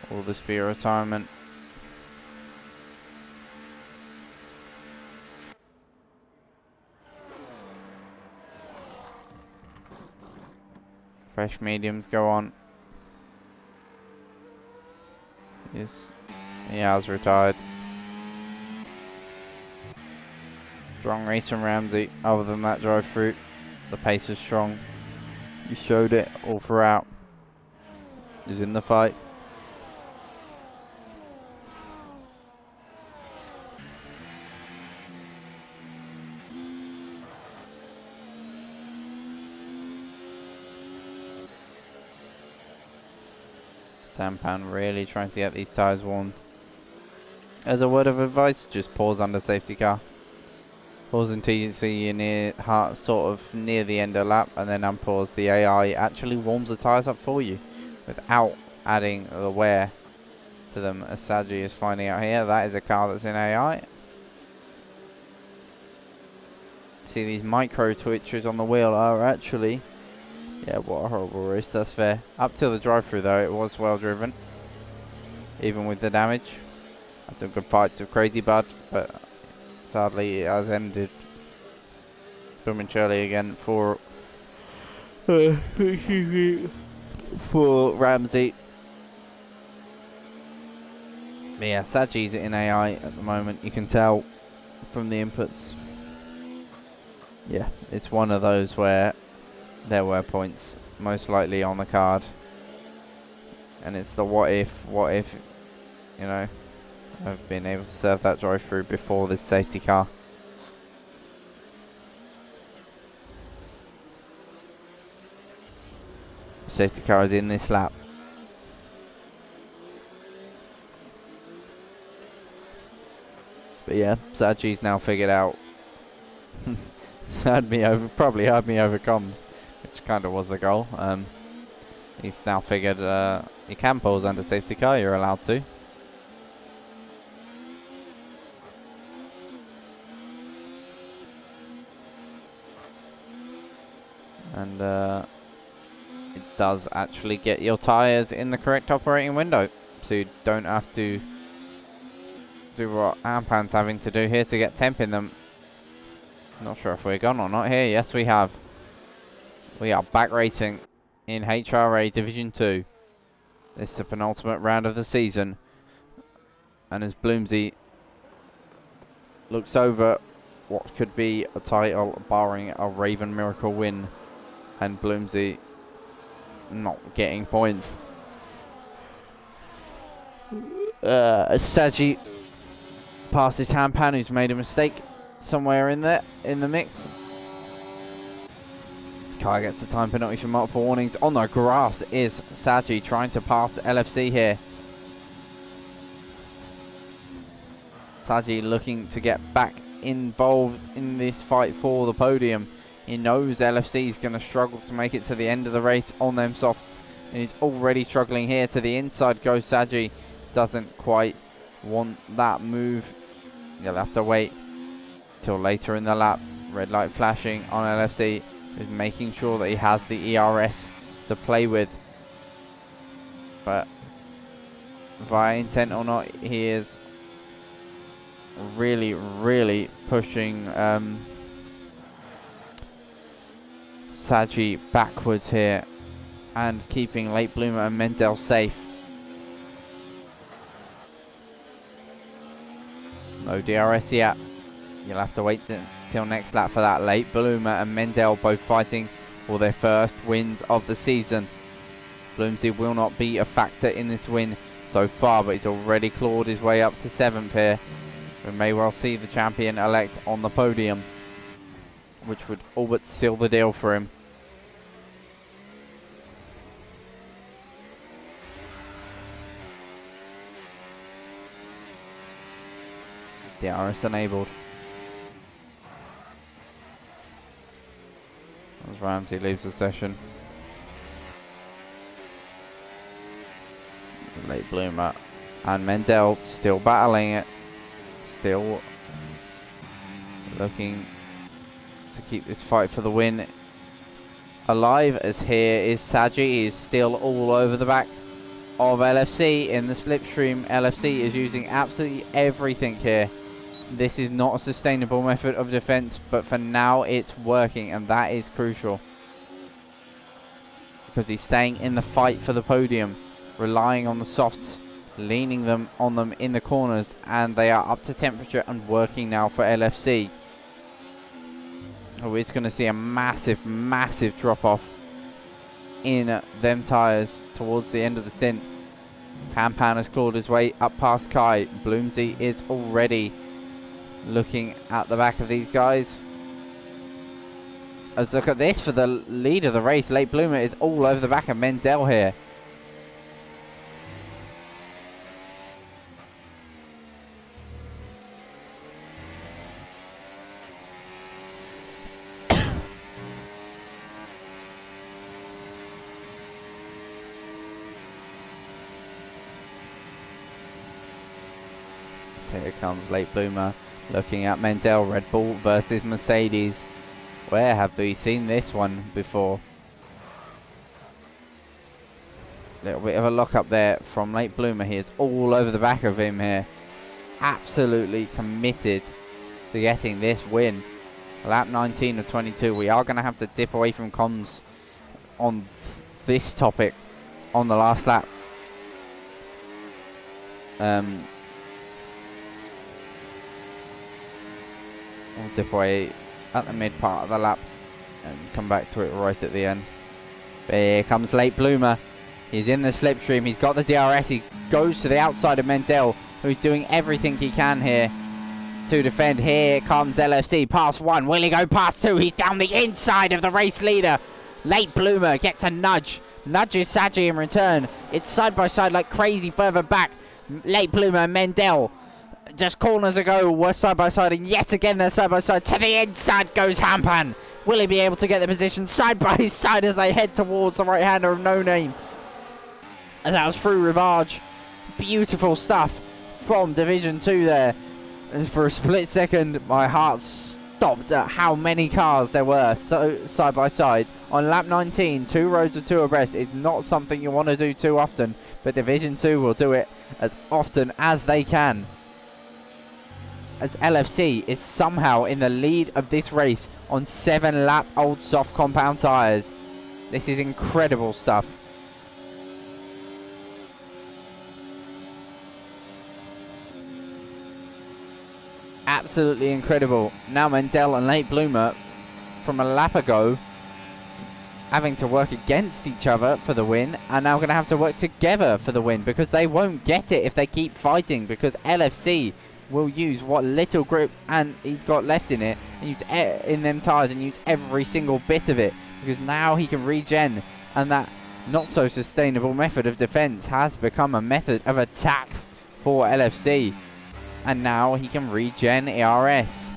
Will this be a retirement? Fresh mediums go on. Yes, he has retired. Strong race from Ramsey. Other than that drive through, the pace is strong. He showed it all throughout. He's in the fight. Tampan really trying to get these tyres warmed. As a word of advice, just pause under safety car. Pause until you see you're near, sort of near the end of lap, and then unpause. The AI actually warms the tyres up for you without adding the wear to them, as Saji is finding out here. That is a car that's in AI. See, these micro twitchers on the wheel are actually... Yeah, what a horrible race, that's fair. Up till the drive-through though, it was well driven. Even with the damage. Had some good fights with Crazy Bud, but sadly it has ended prematurely again for Ramsey. But yeah, Saji's in AI at the moment, you can tell from the inputs. Yeah, it's one of those where there were points most likely on the card, and it's the what if, you know, I've been able to serve that drive through before this safety car. Safety car is in this lap. But yeah, Saji's now figured out. Probably had me over comms, which kind of was the goal. He's now figured you can pause under safety car, you're allowed to. And it does actually get your tyres in the correct operating window, so you don't have to do what Ampan's having to do here to get temp in them. Not sure if we're gone or not here. Yes, we have. We are back racing in HRA Division 2. This is the penultimate round of the season. And as Bloomsy looks over what could be a title, barring a Raven Miracle win, and Bloomsy not getting points. Saji passes Hampan, who's made a mistake somewhere in there, in the mix. Car gets a time penalty for multiple warnings. On the grass is Saji trying to pass LFC here. Saji looking to get back involved in this fight for the podium. He knows LFC is going to struggle to make it to the end of the race on them softs, and he's already struggling here. To the inside goes Saji. Doesn't quite want that move. You'll have to wait till later in the lap. Red light flashing on LFC. Is making sure that he has the ERS to play with. But via intent or not, he is really, really pushing Saji backwards here and keeping Late Bloomer and Mendel safe. No DRS yet. You'll have to wait till next lap for that. Late Bloomer and Mendel both fighting for their first wins of the season. Bloomsy will not be a factor in this win so far, but he's already clawed his way up to 7th here. We may well see the champion-elect on the podium, which would all but seal the deal for him. DRS enabled. As Ramsey leaves the session. Late Bloomer and Mendel still battling it. Still looking to keep this fight for the win alive, as here is Saji. He is still all over the back of LFC in the slipstream. LFC is using absolutely everything here. This is not a sustainable method of defense, but for now it's working, and that is crucial because he's staying in the fight for the podium, relying on the softs, leaning them on them in the corners, and they are up to temperature and working now for LFC. Oh, it's going to see a massive, massive drop off in them tyres towards the end of the stint. Tampan has clawed his way up past Kai. Bloomsy is already looking at the back of these guys. Let's look at this for the lead of the race. Late Bloomer is all over the back of Mendel here. So here comes Late Bloomer looking at Mendel. Red Bull versus Mercedes. Where have we seen this one before? Little bit of a lock up there from Late Bloomer. He is all over the back of him here. Absolutely committed to getting this win. Lap 19 of 22. We are going to have to dip away from comms on this topic on the last lap. We'll dip away at the mid part of the lap and come back to it right at the end. But here comes Late Bloomer. He's in the slipstream. He's got the DRS. He goes to the outside of Mendel, who's doing everything he can here to defend. Here comes LFC. Past 1. Will he go past 2? He's down the inside of the race leader. Late Bloomer gets a nudge. Nudges Saji in return. It's side by side like crazy further back. Late Bloomer and Mendel. Just corners ago, we're side by side, and yet again they're side by side. To the inside goes Hampan. Will he be able to get the position side by side as they head towards the right hander of No Name? And that was through Rivage. Beautiful stuff from Division 2 there. And for a split second, my heart stopped at how many cars there were so side by side. On lap 19, 2 rows of 2 abreast is not something you want to do too often, but Division 2 will do it as often as they can, as LFC is somehow in the lead of this race on 7-lap-old soft compound tyres. This is incredible stuff. Absolutely incredible. Now Mendel and Late Bloomer, from a lap ago, having to work against each other for the win, are now going to have to work together for the win, because they won't get it if they keep fighting, because LFC will use what little grip and he's got left in it, and use in them tyres, and use every single bit of it, because now he can regen, and that not so sustainable method of defense has become a method of attack for LFC, and now he can regen ERS.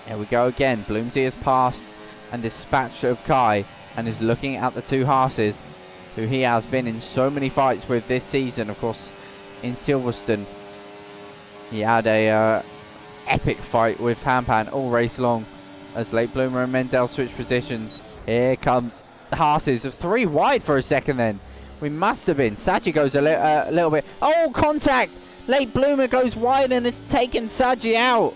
There we go again. Bloomsy has passed and dispatched of Kai and is looking at the 2 Haas's, who he has been in so many fights with this season. Of course, in Silverstone he had a epic fight with Hampan all race long, as Late Bloomer and Mendel switch positions. Here comes the Haas's of 3 wide for a second then. We must have been. Saji goes a little bit. Oh, contact! Late Bloomer goes wide and has taken Saji out.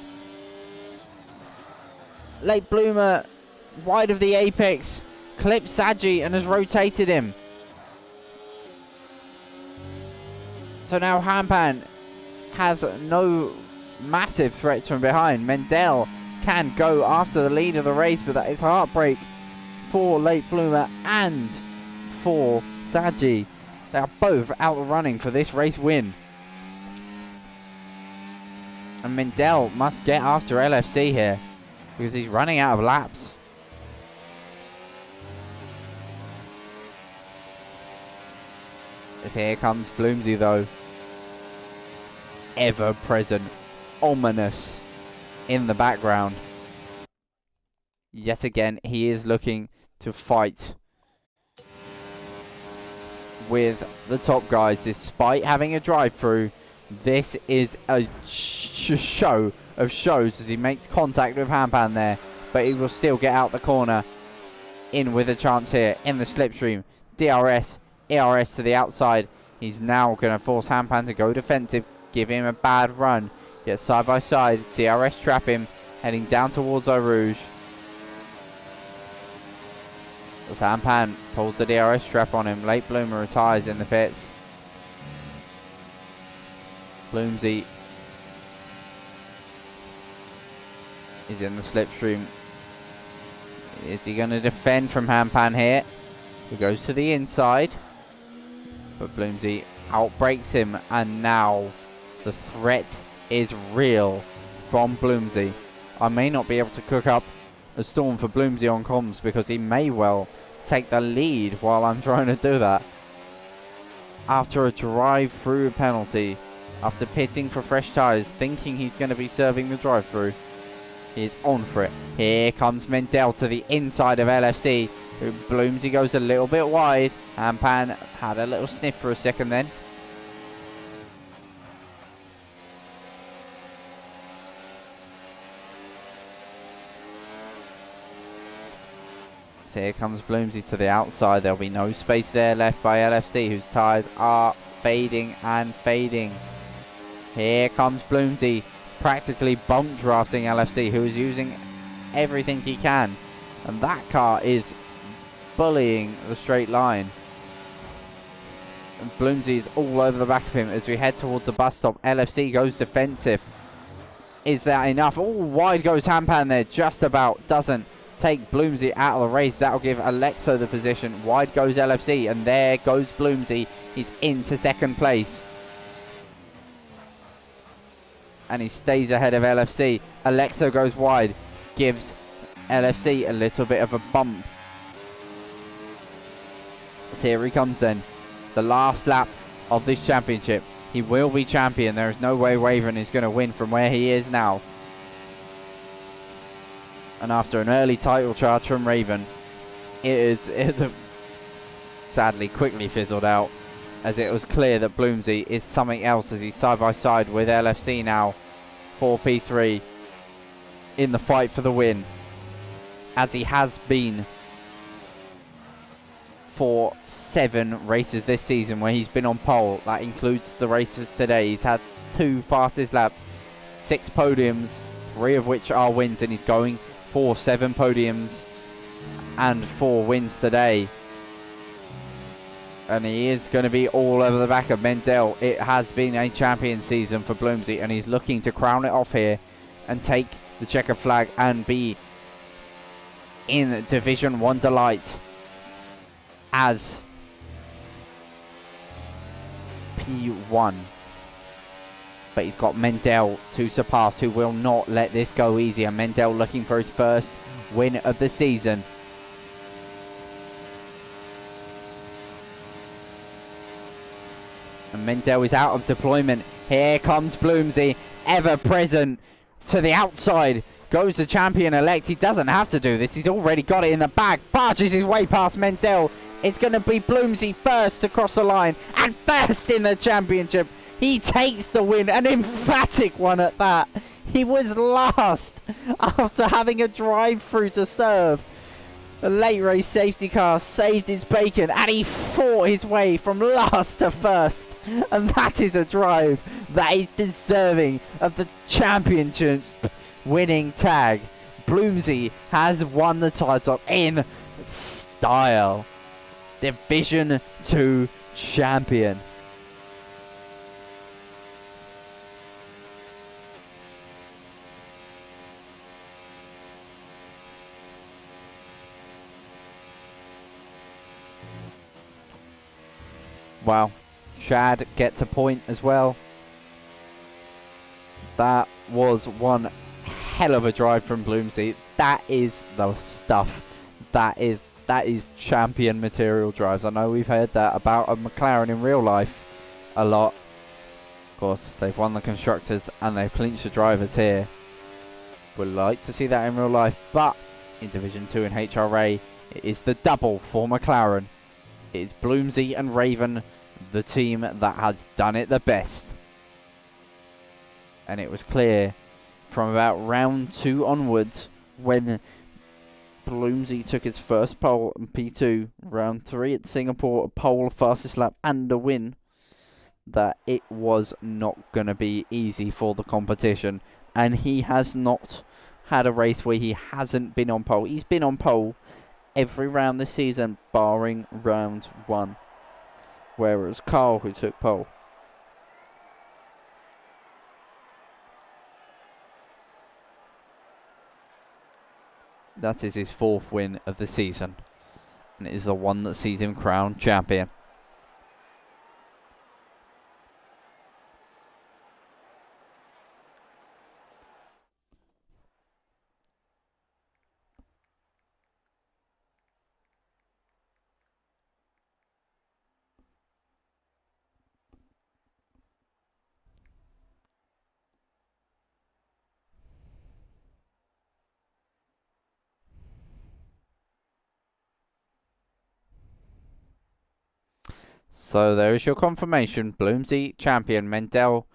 Late Bloomer, wide of the apex, clipped Saji and has rotated him. So now Hampan has no massive threat from behind. Mendel can go after the lead of the race, but that is heartbreak for Late Bloomer and for Saji. They are both out running for this race win. And Mendel must get after LFC here because he's running out of laps. As here comes Bloomsy though. Ever present, ominous in the background. Yet again, he is looking to fight with the top guys despite having a drive-through. This is a show of shows as he makes contact with Hampan there, but he will still get out the corner in with a chance here in the slipstream. DRS, ERS to the outside. He's now going to force Hampan to go defensive, give him a bad run. Get side by side, DRS trap him, heading down towards Eau Rouge. As Hampan pulls the DRS trap on him, Late Bloomer retires in the pits. Bloomsy is in the slipstream. Is he going to defend from Hampan here? He goes to the inside, but Bloomsy outbreaks him, and now the threat is real from Bloomsy. I may not be able to cook up a storm for Bloomsy on comms because he may well take the lead while I'm trying to do that. After a drive-through penalty, after pitting for fresh tyres, thinking he's going to be serving the drive-through, he is on for it. Here comes Mendel to the inside of LFC. Bloomsy goes a little bit wide. Hampan had a little sniff for a second then. So here comes Bloomsy to the outside. There'll be no space there left by LFC, whose tyres are fading and fading. Here comes Bloomsy, practically bump drafting LFC, who is using everything he can. And that car is bullying the straight line. And Bloomsy is all over the back of him as we head towards the bus stop. LFC goes defensive. Is that enough? Oh, wide goes Hampan there, just about. Doesn't take Bloomsy out of the race. That'll give Alexo the position. Wide goes LFC, and there goes Bloomsy. He's into second place. And he stays ahead of LFC. Alexo goes wide, gives LFC a little bit of a bump. So here he comes then. The last lap of this championship. He will be champion. There is no way Raven is going to win from where he is now. And after an early title charge from Raven, it sadly quickly fizzled out, as it was clear that Bloomsy is something else as he's side by side with LFC now for P3 in the fight for the win, as he has been for 7 races this season where he's been on pole. That includes the races today. He's had 2 fastest laps, 6 podiums, 3 of which are wins, and he's going for 7 podiums and 4 wins today. And he is going to be all over the back of Mendel. It has been a champion season for Bloomsy, and he's looking to crown it off here and take the checkered flag and be in Division 1 Delight as P1. But he's got Mendel to surpass, who will not let this go easy. And Mendel looking for his first win of the season. And Mendel is out of deployment. Here comes Bloomsy, ever present to the outside. Goes the champion-elect. He doesn't have to do this. He's already got it in the bag. Barges his way past Mendel. It's going to be Bloomsy first across the line and first in the championship. He takes the win, an emphatic one at that. He was last after having a drive-through to serve. The late race safety car saved his bacon, and he fought his way from last to first. And that is a drive that is deserving of the championship winning tag. Bloomsy has won the title in style. Division 2 champion. Wow, Chad gets a point as well. That was one hell of a drive from Bloomsy. That is the stuff. That is champion material drives. I know we've heard that about a McLaren in real life a lot. Of course, they've won the constructors and they've clinched the drivers here. Would like to see that in real life, but in Division 2 in HRA, it is the double for McLaren. It is Bloomsy and Raven, the team that has done it the best. And it was clear from about round 2 onwards, when Bloomsy took his first pole in P2, round 3 at Singapore, a pole, fastest lap and a win, that it was not going to be easy for the competition. And he has not had a race where he hasn't been on pole. He's been on pole every round this season, barring round 1, where it was Carl who took pole. That is his 4th win of the season, and it is the one that sees him crowned champion. So there is your confirmation. Bloomsy champion. Mendel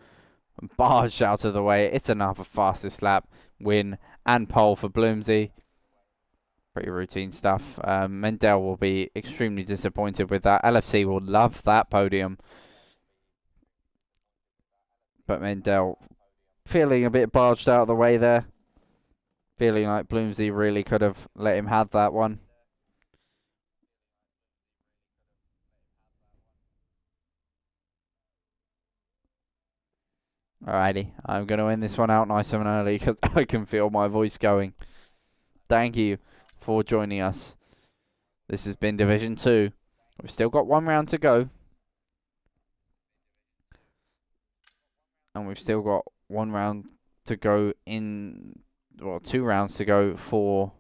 barged out of the way. It's another fastest lap win and pole for Bloomsy. Pretty routine stuff. Mendel will be extremely disappointed with that. LFC will love that podium. But Mendel feeling a bit barged out of the way there. Feeling like Bloomsy really could have let him have that one. Alrighty, I'm going to end this one out nice and early because I can feel my voice going. Thank you for joining us. This has been Division 2. We've still got 1 round to go. And we've still got 1 round to go in, well, 2 rounds to go for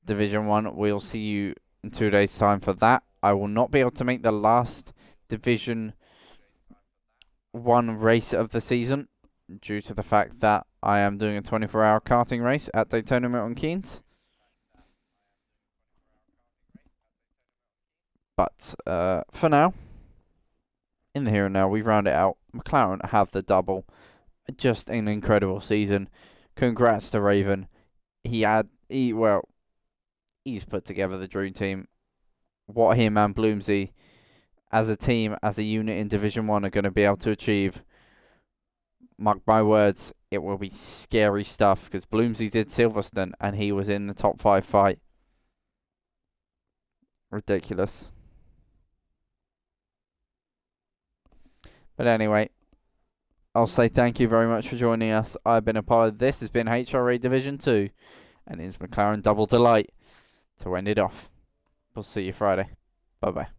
Division 1. We'll see you in 2 days' time for that. I will not be able to make the last Division 1 race of the season due to the fact that I am doing a 24-hour karting race at Daytona Milton Keynes. But for now, in the here and now, we round it out. McLaren have the double. Just an incredible season. Congrats to Raven. He's put together the dream team. What him and Bloomsy as a team, as a unit in Division 1 are going to be able to achieve, mark my words, it will be scary stuff, because Bloomsy did Silverstone and he was in the top 5 fight. Ridiculous. But anyway, I'll say thank you very much for joining us. I've been a part of this. Has been HRA Division 2, and it's McLaren Double Delight to end it off. We'll see you Friday. Bye-bye.